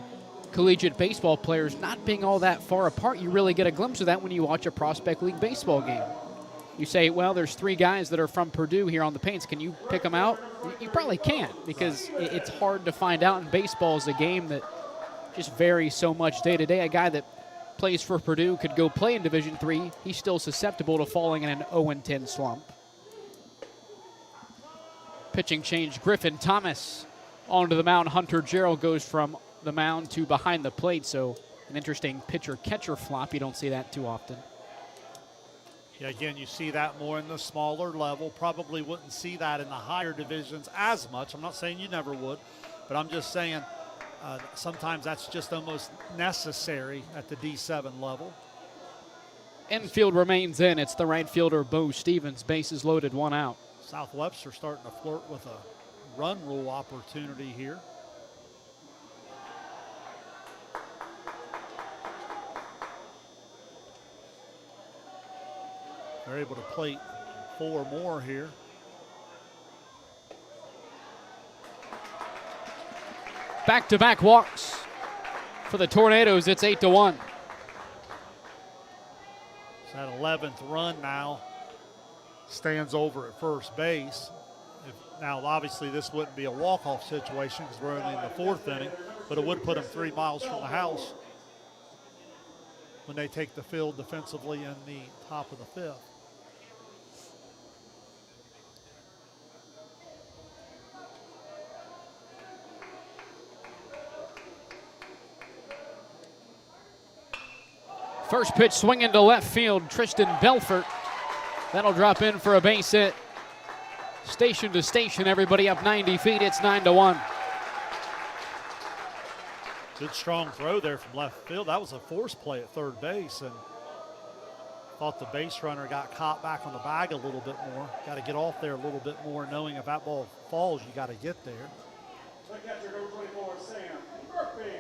collegiate baseball players not being all that far apart, you really get a glimpse of that when you watch a Prospect League baseball game. You say, well, there's 3 guys that are from Purdue here on the Paints. Can you pick them out? You probably can't, because it's hard to find out, and baseball is a game that just varies so much day to day. A guy that plays for Purdue could go play in Division III. He's still susceptible to falling in an 0-10 slump. Pitching change, Griffin Thomas onto the mound. Hunter Gerald goes from the mound to behind the plate, so an interesting pitcher-catcher flop. You don't see that too often. Yeah, again, you see that more in the smaller level. Probably wouldn't see that in the higher divisions as much. I'm not saying you never would, but I'm just saying sometimes that's just almost necessary at the D7 level. Infield remains in. It's the right fielder, Bo Stevens. Bases loaded, 1 out. South Webster starting to flirt with a run rule opportunity here. They're able to plate 4 more here. Back-to-back walks for the Tornadoes. It's 8-1. It's that 11th run now. Stands over at first base. Now, obviously, this wouldn't be a walk-off situation because we're only in the 4th inning, but it would put them 3 miles from the house when they take the field defensively in the top of the 5th. First pitch swinging to left field, Tristan Belfort. That'll drop in for a base hit. Station to station, everybody up 90 feet. It's 9-1. Good strong throw there from left field. That was a force play at third base, and thought the base runner got caught back on the bag a little bit more. Got to get off there a little bit more, knowing if that ball falls, you got to get there. The catcher, number 24, Sam Murphy.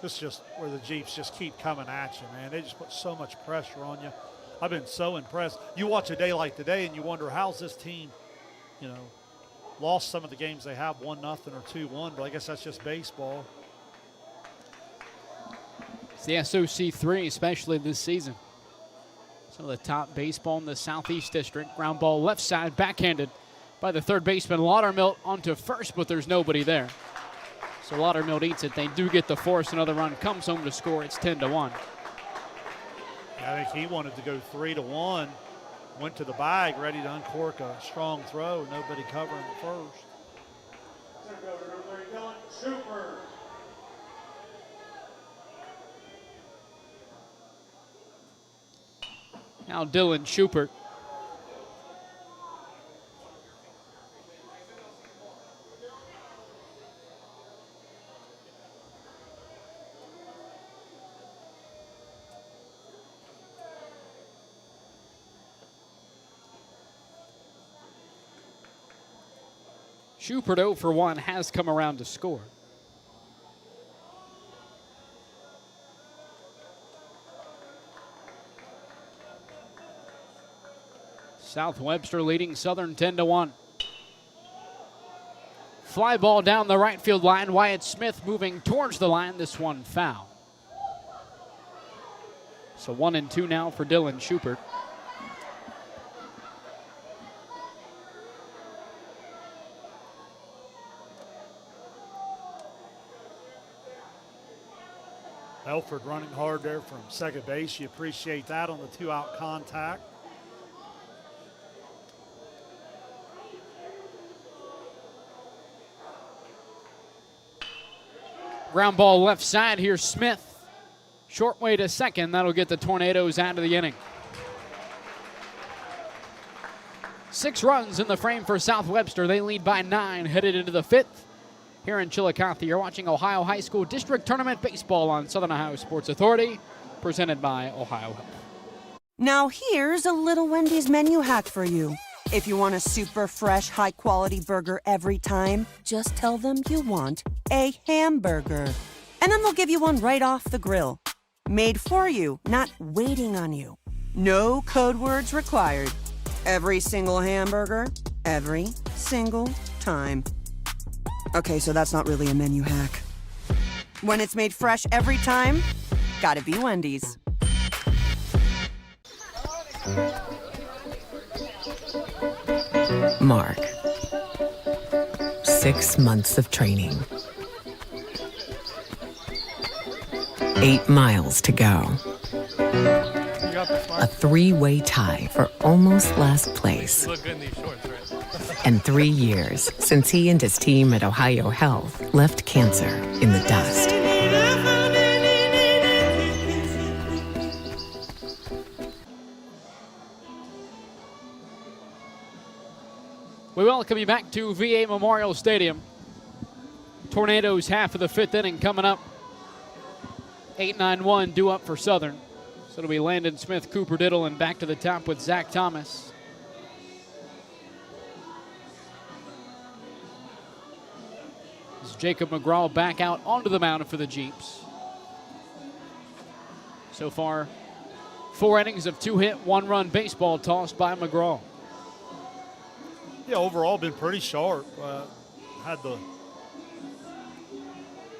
This is just where the Jeeps just keep coming at you, man. They just put so much pressure on you. I've been so impressed. You watch a day like today and you wonder, how's this team, lost some of the games they have, 1-0 or 2-1, but I guess that's just baseball. It's the SOC3, especially this season. Some of the top baseball in the Southeast District. Ground ball left side, backhanded by the third baseman. Laudermilt onto first, but there's nobody there. So Laudermilt eats it. They do get the force. Another run comes home to score. It's 10-1. Yeah, I think he wanted to go 3-1. Went to the bag, ready to uncork a strong throw. Nobody covering the first. Center fielder, number 3, Dylan Schooper. Now Dylan Schubert. Schubert 0 for 1 has come around to score. South Webster leading Southern 10-1. Fly ball down the right field line. Wyatt Smith moving towards the line. This one foul. So 1-2 now for Dylan Schubert. Belford running hard there from second base. You appreciate that on the 2-out contact. Ground ball left side. Here's Smith. Short way to second. That'll get the Tornadoes out of the inning. 6 runs in the frame for South Webster. They lead by 9 headed into the 5th. Here in Chillicothe, you're watching Ohio High School District Tournament Baseball on Southern Ohio Sports Authority, presented by Ohio Health. Now here's a little Wendy's menu hack for you. If you want a super fresh, high-quality burger every time, just tell them you want a hamburger. And then they'll give you one right off the grill. Made for you, not waiting on you. No code words required. Every single hamburger, every single time. Okay, so that's not really a menu hack. When it's made fresh every time, gotta be Wendy's. Mark. 6 months of training. 8 miles to go. A 3-way tie for almost last place. You look good in these shorts, right? And 3 years since he and his team at Ohio Health left cancer in the dust. We welcome you back to VA Memorial Stadium. Tornadoes, half of the fifth inning coming up. 8-9-1 due up for Southern. So it'll be Landon Smith, Cooper Diddle, and back to the top with Zach Thomas. As Jacob McGraw back out onto the mound for the Jeeps. So far, 4 innings of 2-hit, 1-run baseball tossed by McGraw. Yeah, overall been pretty sharp. Had the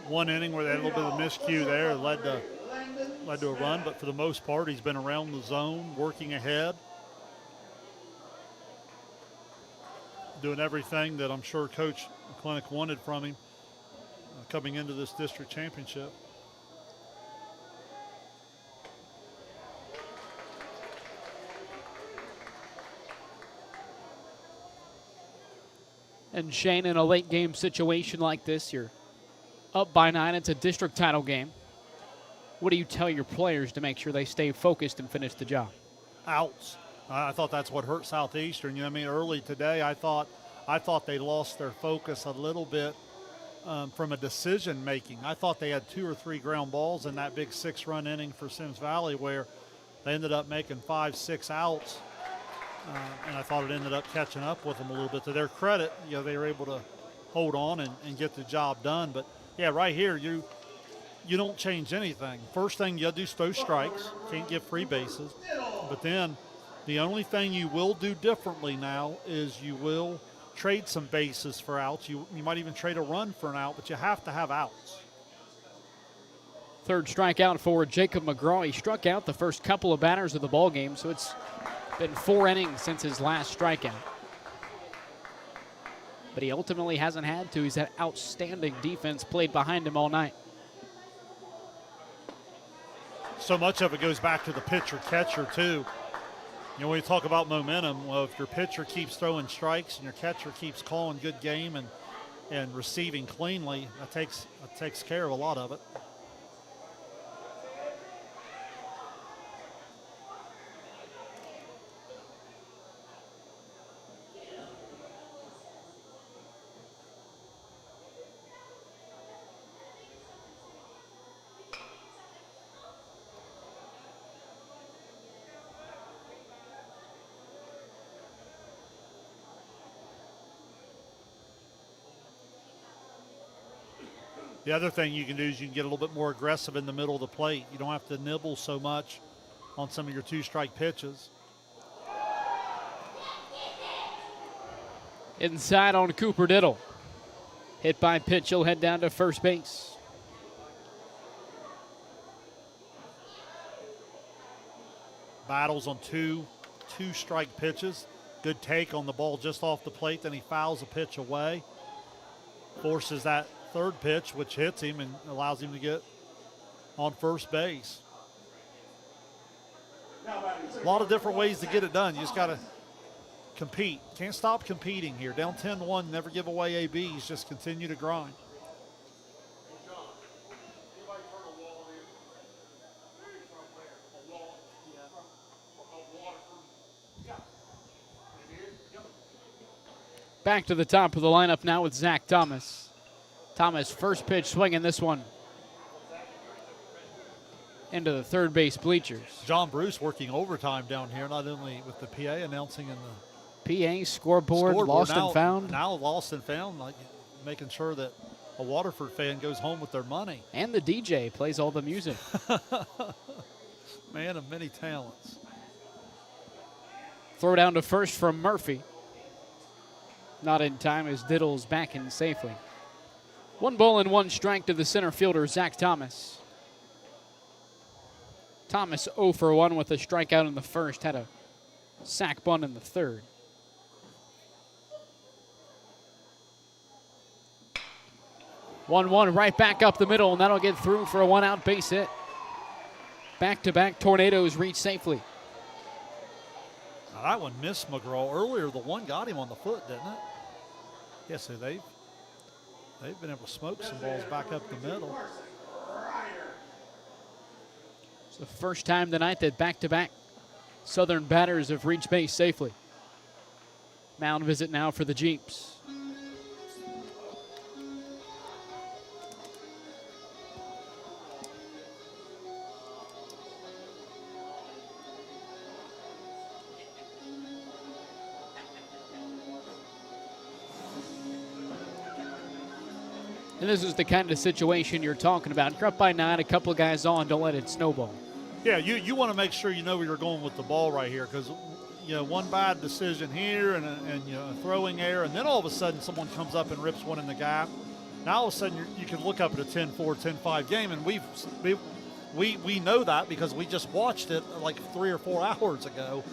1 inning where they had a little bit of a miscue there, led to a run, but for the most part, he's been around the zone, working ahead, doing everything that I'm sure Coach McClintock wanted from him coming into this district championship. And Shane, in a late game situation like this, you're up by 9. It's a district title game. What do you tell your players to make sure they stay focused and finish the job? Outs. I thought that's what hurt Southeastern. You know, I mean, early today, I thought they lost their focus a little bit from a decision making. I thought they had 2 or 3 ground balls in that big 6-run inning for Sims Valley where they ended up making 5, 6 outs. And I thought it ended up catching up with them a little bit. To their credit, you know, they were able to hold on and get the job done. But yeah, right here, you don't change anything. First thing you do is throw strikes. Can't get free bases. But then the only thing you will do differently now is you will trade some bases for outs. You might even trade a run for an out, but you have to have outs. Third strikeout for Jacob McGraw. He struck out the first couple of batters of the ball game, so it's been 4 innings since his last strikeout. But he ultimately hasn't had to. He's had outstanding defense played behind him all night. So much of it goes back to the pitcher-catcher, too. You know, when you talk about momentum, well, if your pitcher keeps throwing strikes and your catcher keeps calling good game and receiving cleanly, that takes care of a lot of it. The other thing you can do is you can get a little bit more aggressive in the middle of the plate. You don't have to nibble so much on some of your 2-strike pitches. Inside on Cooper Diddle. Hit by pitch, he'll head down to first base. Battles on 2-strike pitches. Good take on the ball just off the plate, then he fouls a pitch away. Forces that third pitch, which hits him and allows him to get on first base. A lot of different ways to get it done. You just got to compete. Can't stop competing here. Down 10-1, never give away ABs. Just continue to grind. Back to the top of the lineup now with Zach Thomas. Thomas, first pitch swinging this one into the third base bleachers. John Bruce working overtime down here, not only with the PA announcing in the PA scoreboard lost now, and found. Now lost and found, like making sure that a Waterford fan goes home with their money. And the DJ plays all the music. Man of many talents. Throw down to first from Murphy. Not in time as Diddle's back in safely. 1 ball and 1 strike to the center fielder, Zach Thomas. Thomas 0 for 1 with a strikeout in the first, had a sac bunt in the third. One right back up the middle, and that'll get through for a 1-out base hit. Back-to-back tornadoes reach safely. Now that one missed McGraw earlier. The one got him on the foot, didn't it? Yeah, so they've been able to smoke some balls back up the middle. It's the first time tonight that back-to-back Southern batters have reached base safely. Mound visit now for the Jeeps. And this is the kind of situation you're talking about. You're up by 9, a couple of guys on, don't let it snowball. Yeah, you want to make sure you know where you're going with the ball right here, because one bad decision here and a throwing error, and then all of a sudden someone comes up and rips one in the gap. Now all of a sudden you can look up at a 10-4, 10-5 game, and we know that because we just watched it like 3 or 4 hours ago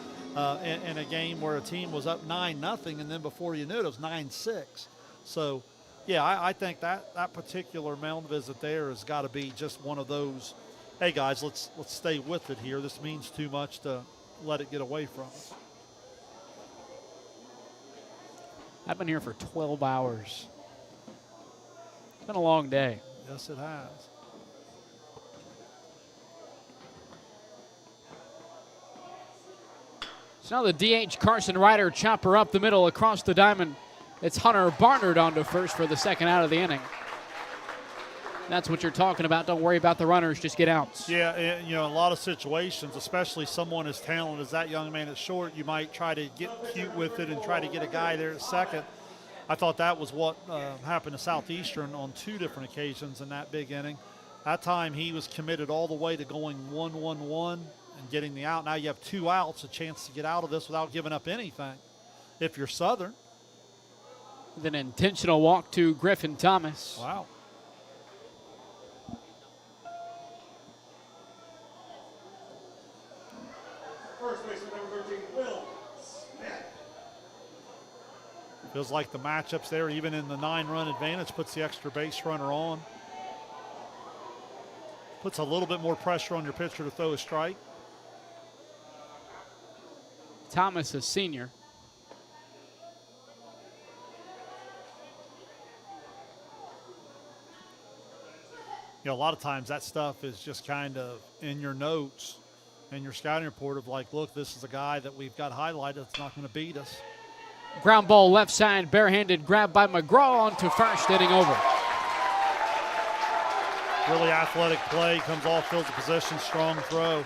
in a game where a team was up 9-0, and then before you knew it was 9-6. So, yeah, I think that particular mound visit there has got to be just one of those, hey guys, let's stay with it here. This means too much to let it get away from us. I've been here for 12 hours. It's been a long day. Yes, it has. So now the DH Carson Ryder chopper up the middle across the diamond. It's Hunter Barnard on to first for the second out of the inning. That's what you're talking about. Don't worry about the runners, just get outs. Yeah, and, a lot of situations, especially someone as talented as that young man at short, you might try to get cute with it and try to get a guy there at second. I thought that was what happened to Southeastern on 2 different occasions in that big inning. That time he was committed all the way to going 1-1-1 and getting the out. Now you have 2 outs, a chance to get out of this without giving up anything if you're Southern. With an intentional walk to Griffin Thomas. Wow. First baseman number 13, Will Smith. Feels like the matchups there, even in the 9-run advantage, puts the extra base runner on. Puts a little bit more pressure on your pitcher to throw a strike. Thomas, a senior. A lot of times that stuff is just kind of in your notes and your scouting report of like, look, this is a guy that we've got highlighted that's not going to beat us. Ground ball left side, barehanded grab by McGraw onto first, inning over. Really athletic play, comes off, fills the position, strong throw.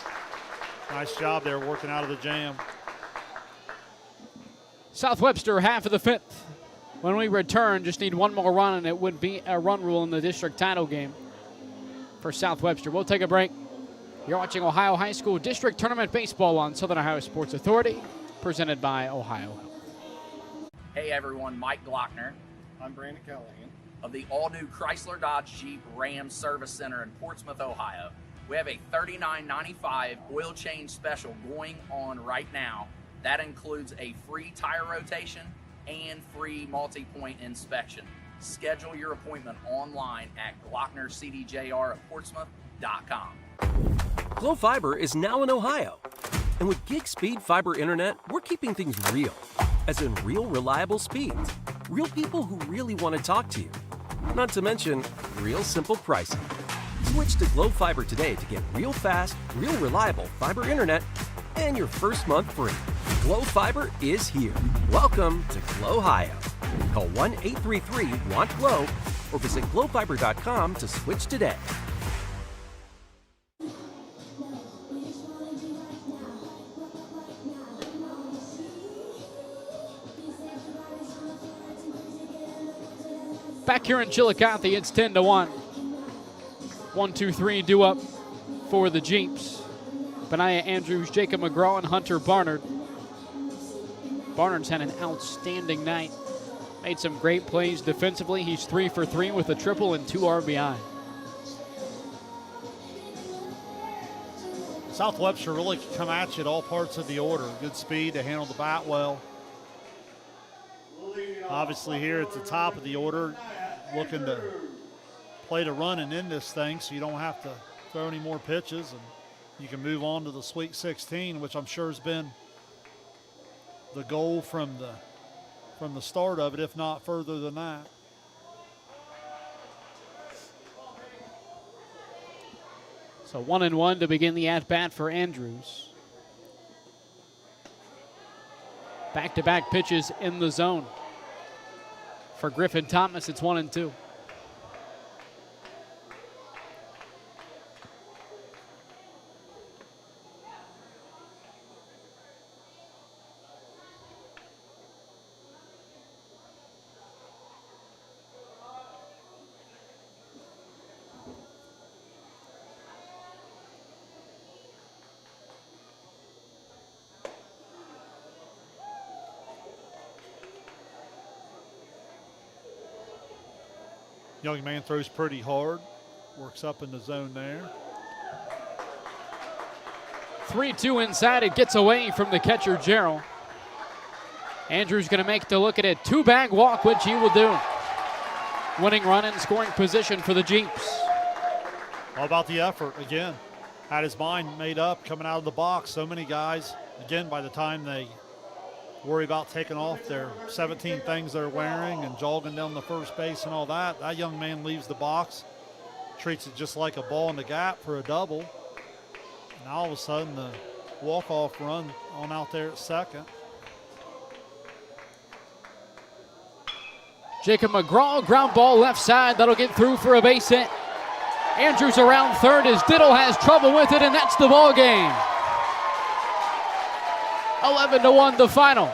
Nice job there working out of the jam. South Webster, half of the 5th. When we return, just need one more run, and it would be a run rule in the district title game for South Webster. We'll take a break. You're watching Ohio High School District Tournament Baseball on Southern Ohio Sports Authority, presented by Ohio Health. Hey everyone, Mike Glockner. I'm Brandon Callahan. Of the all-new Chrysler Dodge Jeep Ram Service Center in Portsmouth, Ohio. We have a $39.95 oil change special going on right now. That includes a free tire rotation and free multi-point inspection. Schedule your appointment online at GlocknerCDJR@Portsmouth.com. Glow Fiber is now in Ohio. And with gig speed fiber internet, we're keeping things real. As in real reliable speeds. Real people who really want to talk to you. Not to mention, real simple pricing. Switch to Glow Fiber today to get real fast, real reliable fiber internet and your first month free. Glow Fiber is here. Welcome to Glow Ohio. Call 1-833-WANT-GLOW or visit glowfiber.com to switch today. Back here in Chillicothe, it's 10-1. 1-2-3 due up for the Jeeps. Benaiah Andrews, Jacob McGraw, and Hunter Barnard. Barnard's had an outstanding night. Made some great plays defensively. He's 3 for 3 with a triple and 2 RBI. South Webster really can come at you at all parts of the order. Good speed to handle the bat well. Obviously here at the top of the order, looking to play to run and end this thing so you don't have to throw any more pitches and you can move on to the Sweet 16, which I'm sure has been the goal from the from the start of it, if not further than that. So 1-1 to begin the at-bat for Andrews. Back-to-back pitches in the zone. For Griffin Thomas, it's 1-2. Young man throws pretty hard, works up in the zone there. 3-2 inside. It gets away from the catcher, Gerald. Andrews going to make the look at it. 2-bag walk, which he will do. Winning run in scoring position for the Jeeps. All about the effort again. Had his mind made up coming out of the box. So many guys, again, by the time they worry about taking off their 17 things they're wearing and jogging down the first base and all that, that young man leaves the box, treats it just like a ball in the gap for a double. And all of a sudden, the walk-off run on out there at second. Jacob McGraw, ground ball left side. That'll get through for a base hit. Andrews around third as Diddle has trouble with it, and that's the ball game. 11-1 the final.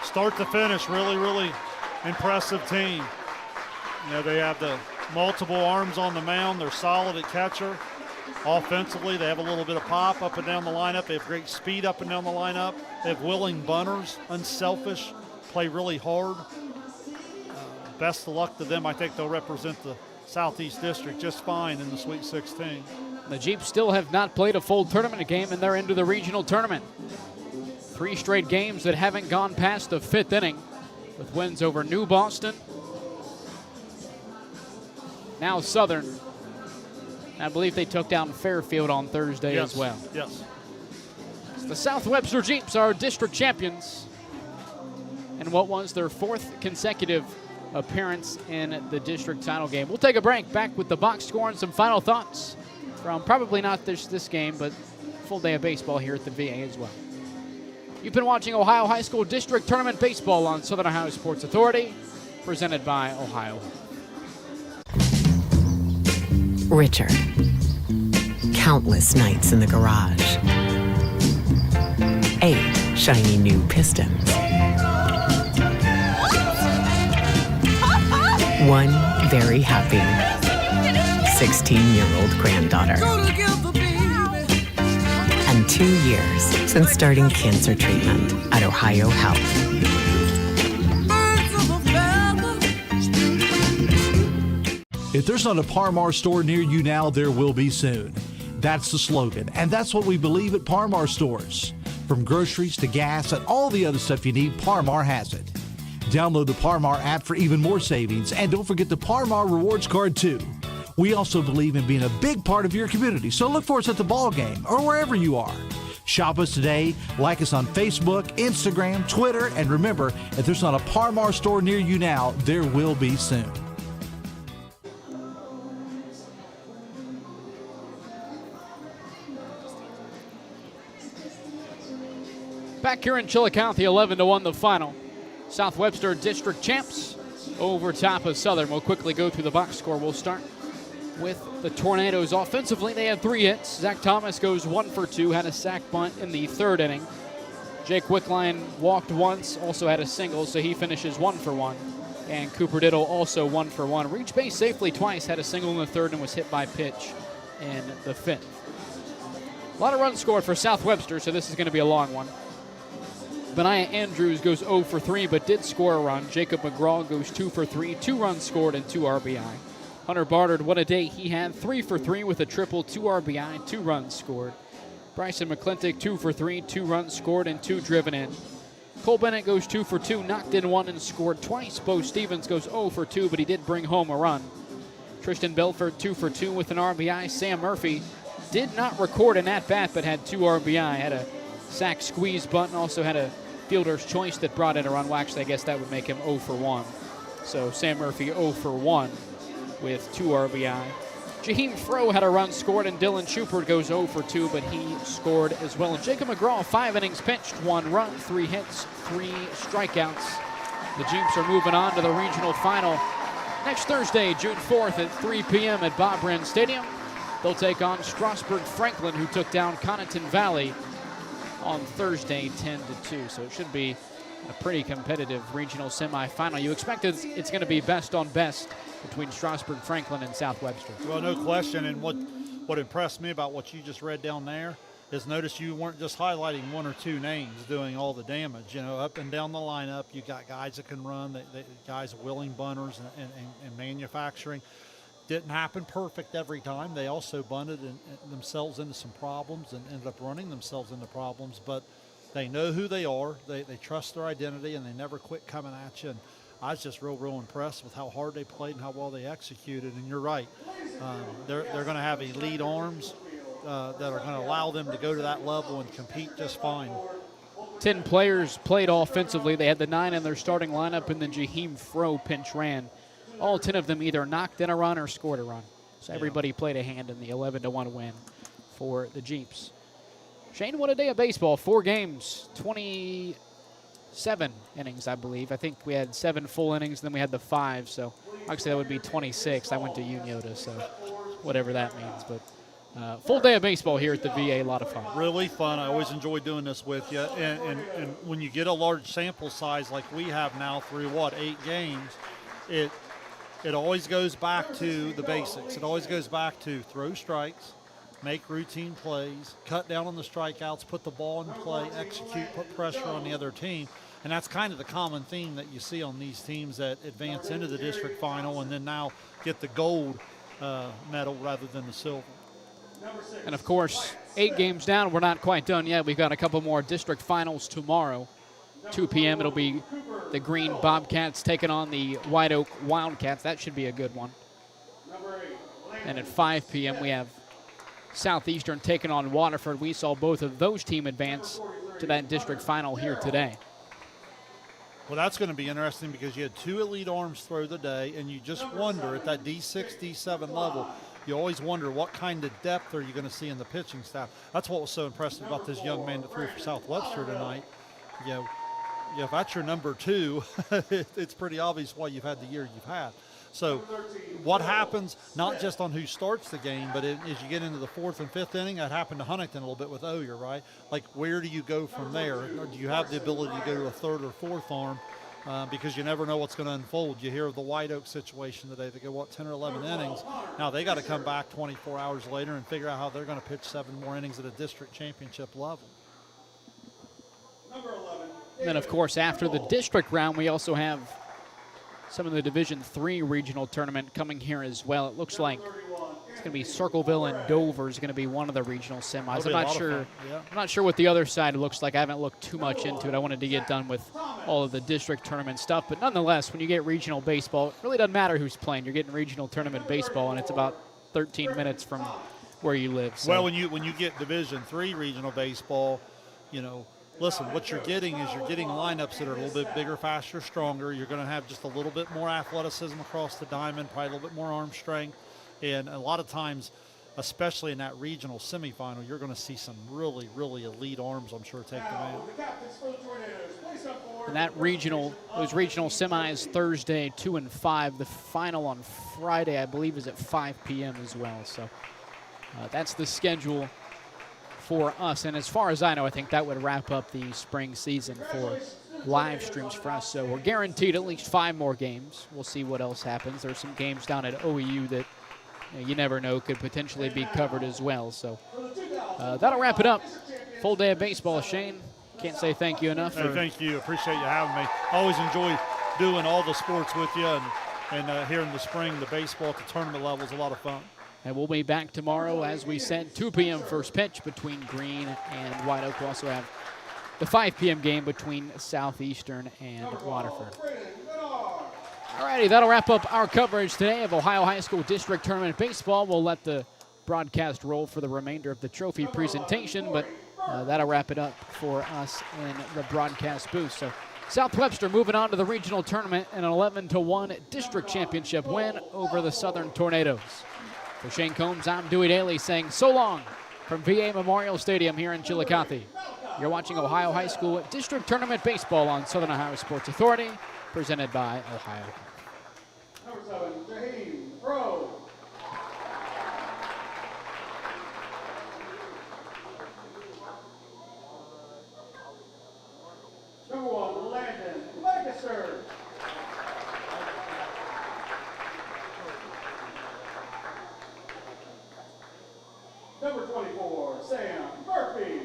Start to finish, really, really impressive team. You know, they have the multiple arms on the mound. They're solid at catcher. Offensively, they have a little bit of pop up and down the lineup. They have great speed up and down the lineup. They have willing bunters, unselfish, play really hard. Best of luck to them. I think they'll represent the Southeast District just fine in the Sweet 16. The Jeeps still have not played a full tournament game, and they're into the regional tournament. 3 straight games that haven't gone past the 5th inning, with wins over New Boston, now Southern. I believe they took down Fairfield on Thursday as well. Yes. So the South Webster Jeeps are district champions in what was their 4th consecutive appearance in the district title game. We'll take a break. Back with the box score and some final thoughts from probably not this game, but full day of baseball here at the VA as well. You've been watching Ohio High School District Tournament Baseball on Southern Ohio Sports Authority, presented by Ohio. Richard. Countless nights in the garage. 8 shiny new pistons. 1 very happy 16-year-old granddaughter. And 2 years since starting cancer treatment at Ohio Health. If there's not a Par Mar store near you now, there will be soon. That's the slogan, and that's what we believe at Par Mar stores. From groceries to gas and all the other stuff you need, Par Mar has it. Download the Par Mar app for even more savings, and don't forget the Par Mar rewards card too. We also believe in being a big part of your community, so look for us at the ball game or wherever you are. Shop us today, like us on Facebook, Instagram, Twitter, and remember, if there's not a Par Mar store near you now, there will be soon. Back here in Chillicothe, 11-1 the final. South Webster District champs over top of Southern. We'll quickly go through the box score. We'll start with the Tornadoes. Offensively, they had 3 hits. Zach Thomas goes 1 for 2, had a sac bunt in the 3rd inning. Jake Wickline walked once, also had a single, so he finishes 1 for 1. And Cooper Diddle also 1 for 1. Reached base safely twice, had a single in the 3rd and was hit by pitch in the 5th. A lot of runs scored for South Webster, so this is going to be a long one. Benaiah Andrews goes 0 for 3, but did score a run. Jacob McGraw goes 2 for 3, 2 runs scored and 2 RBI. Hunter Barnard, what a day he had, 3 for 3 with a triple, 2 RBI, 2 runs scored. Bryson McClintock, 2 for 3, 2 runs scored and 2 driven in. Cole Bennett goes 2 for 2, knocked in 1 and scored twice. Bo Stevens goes 0 for 2, but he did bring home a run. Tristan Belfort, 2 for 2 with an RBI. Sam Murphy did not record an at-bat, but had 2 RBI, had a sack squeeze button. Also had a fielder's choice that brought in a run. Well, actually, I guess that would make him 0 for 1. So Sam Murphy 0 for 1 with 2 RBI. Jaheim Froh had a run scored, and Dylan Schubert goes 0 for 2, but he scored as well. And Jacob McGraw, 5 innings pitched, 1 run, 3 hits, 3 strikeouts. The Jeeps are moving on to the regional final next Thursday, June 4th at 3 p.m. at Bob Wren Stadium. They'll take on Strasburg Franklin, who took down Conotton Valley on Thursday, 10-2. So it should be a pretty competitive regional semifinal. You expect it's going to be best on best between Strasburg Franklin and South Webster. Well, no question. And what impressed me about what you just read down there is notice you weren't just highlighting 1 or 2 names doing all the damage. You know, up and down the lineup, you got guys that can run, guys willing bunters and manufacturing. Didn't happen perfect every time. They also bunted themselves into some problems and ended up running themselves into problems. But they know who they are. They trust their identity, and they never quit coming at you. And I was just real impressed with how hard they played and how well they executed. And you're right. They're going to have elite arms that are going to allow them to go to that level and compete just fine. 10 players played offensively. They had the 9 in their starting lineup, and then Jaheim Froh pinch ran. All 10 of them either knocked in a run or scored a run. So everybody played a hand in the 11-1 win for the Jeeps. Shane, what a day of baseball. 4 games, 27 innings, I believe. I think we had 7 full innings, then we had the 5. So actually that would be 26. I went to Unioda, so whatever that means. But full day of baseball here at the VA, a lot of fun. Really fun. I always enjoy doing this with you. And when you get a large sample size like we have now through, 8 games, it always goes back to the basics. It always goes back to throw strikes, make routine plays, cut down on the strikeouts, put the ball in play, execute, put pressure on the other team. And that's kind of the common theme that you see on these teams that advance into the district final and then now get the gold medal rather than the silver. And, of course, 8 games down. We're not quite done yet. We've got a couple more district finals tomorrow. 2 p.m. It'll be the Green Bobcats taking on the White Oak Wildcats. That should be a good one. And at 5 p.m. we have Southeastern taking on Waterford. We saw both of those teams advance to that district final here today. Well, that's going to be interesting because you had 2 elite arms throw the day, and you just wonder at that D6, D7 level, you always wonder what kind of depth are you going to see in the pitching staff. That's what was so impressive about this young man that threw for South Webster tonight. If that's your number 2, it's pretty obvious why you've had the year you've had. So what happens, not just on who starts the game, but as you get into the 4th and 5th inning, that happened to Huntington a little bit with Oyer, right? Like, where do you go from there? Or do you have the ability to go to a 3rd or 4th arm? Because you never know what's going to unfold. You hear of the White Oak situation today. They go, 10 or 11 innings. Now they got to come back 24 hours later and figure out how they're going to pitch 7 more innings at a district championship level. And then, of course, after the district round, we also have some of the Division III regional tournament coming here as well. It looks like it's going to be Circleville and Dover is going to be one of the regional semis. I'm not sure what the other side looks like. I haven't looked too much into it. I wanted to get done with all of the district tournament stuff. But nonetheless, when you get regional baseball, it really doesn't matter who's playing. You're getting regional tournament baseball, and it's about 13 minutes from where you live. So. Well, when you get Division III regional baseball, listen, what you're getting is lineups that are a little bit bigger, faster, stronger. You're going to have just a little bit more athleticism across the diamond, probably a little bit more arm strength. And a lot of times, especially in that regional semifinal, you're going to see some really, really elite arms, I'm sure, take them out. And those regional semis Thursday, 2 and 5. The final on Friday, I believe, is at 5 p.m. as well. So that's the schedule for us. And as far as I know, I think that would wrap up the spring season for live streams for us. So we're guaranteed at least 5 more games. We'll see what else happens. There's some games down at OEU that you never know could potentially be covered as well. So that'll wrap it up. Full day of baseball. Shane, can't say thank you enough. Hey, thank you. Appreciate you having me. I always enjoy doing all the sports with you, and here in the spring, the baseball at the tournament level is a lot of fun. And we'll be back tomorrow, as we said, 2 p.m. first pitch between Green and White Oak. We'll also have the 5 p.m. game between Southeastern and Waterford. All righty, that'll wrap up our coverage today of Ohio High School District Tournament Baseball. We'll let the broadcast roll for the remainder of the trophy presentation, but that'll wrap it up for us in the broadcast booth. So South Webster moving on to the regional tournament in an 11-1 district championship win over the Southern Tornadoes. For Shane Combs, I'm Dewey Daly saying so long from VA Memorial Stadium here in Chillicothe. You're watching Ohio High School District Tournament Baseball on Southern Ohio Sports Authority, presented by Ohio. Number 7, Jaheim Pro. Number 1, Landon Lancaster. Number 24, Sam Murphy.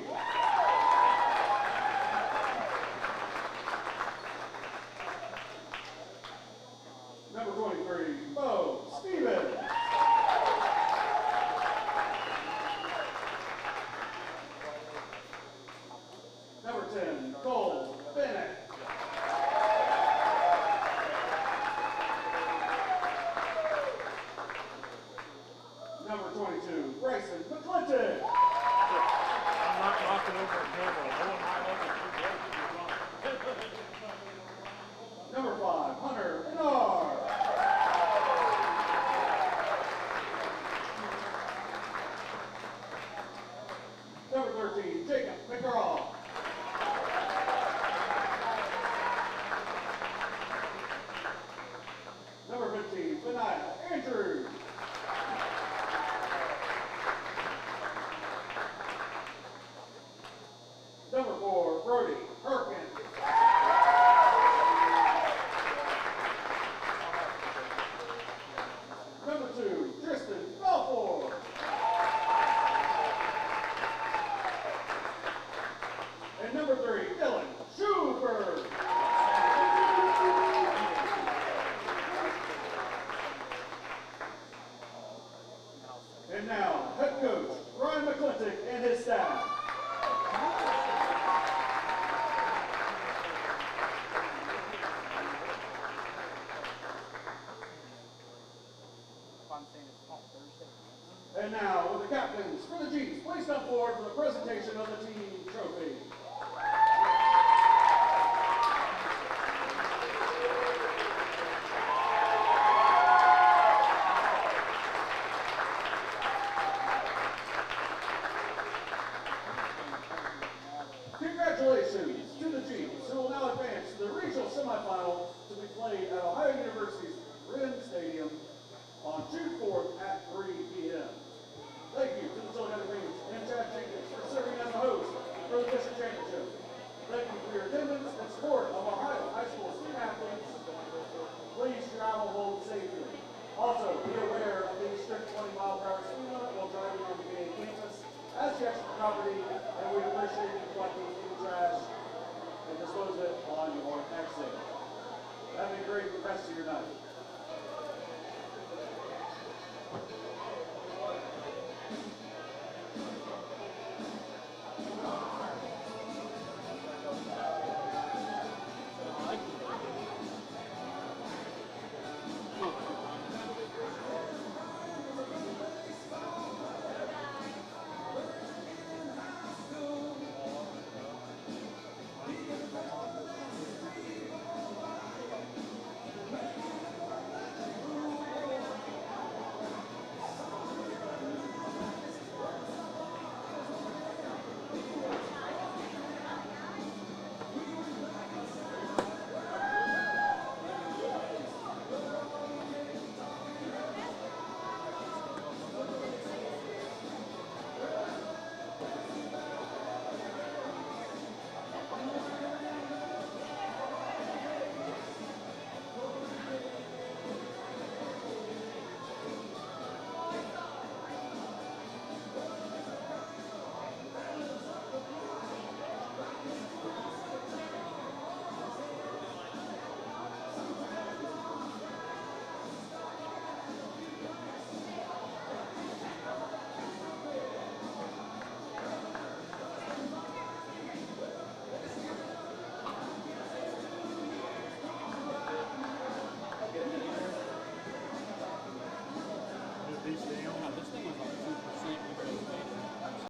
Number 23, Bo Stevens. Number 10, Cole Bennett. Number 22, Bryson McClinton. I'm not knocking over a camera. Number 5, Hunter Bernard. Number 13, Jacob McGraw. Number 15, Benaiah Andrews. Number 4, Brody Perkins. Number 2, Tristan Belfort. And number 3, Dylan Schubert. And now, head coach Ryan McClintock and his staff. And now, will the captains for the Jeeps please come forward for the presentation of the team trophy. Congratulations to the Jeeps, who will now advance to the regional semifinal to be played at Ohio University's Wren Stadium on June 4th at 3 p.m. Thank you to the Chillicothe Queens and Chad Jenkins for serving as the host for the district championship. Thank you for your attendance and support of Ohio high school student athletes. Please travel home safely. Also, be aware of the strict 20-mile-per-hour speed limit while driving on the VA campus as you exit the property, and we appreciate you collecting food trash and dispose it on your exit. Have a great rest of your night.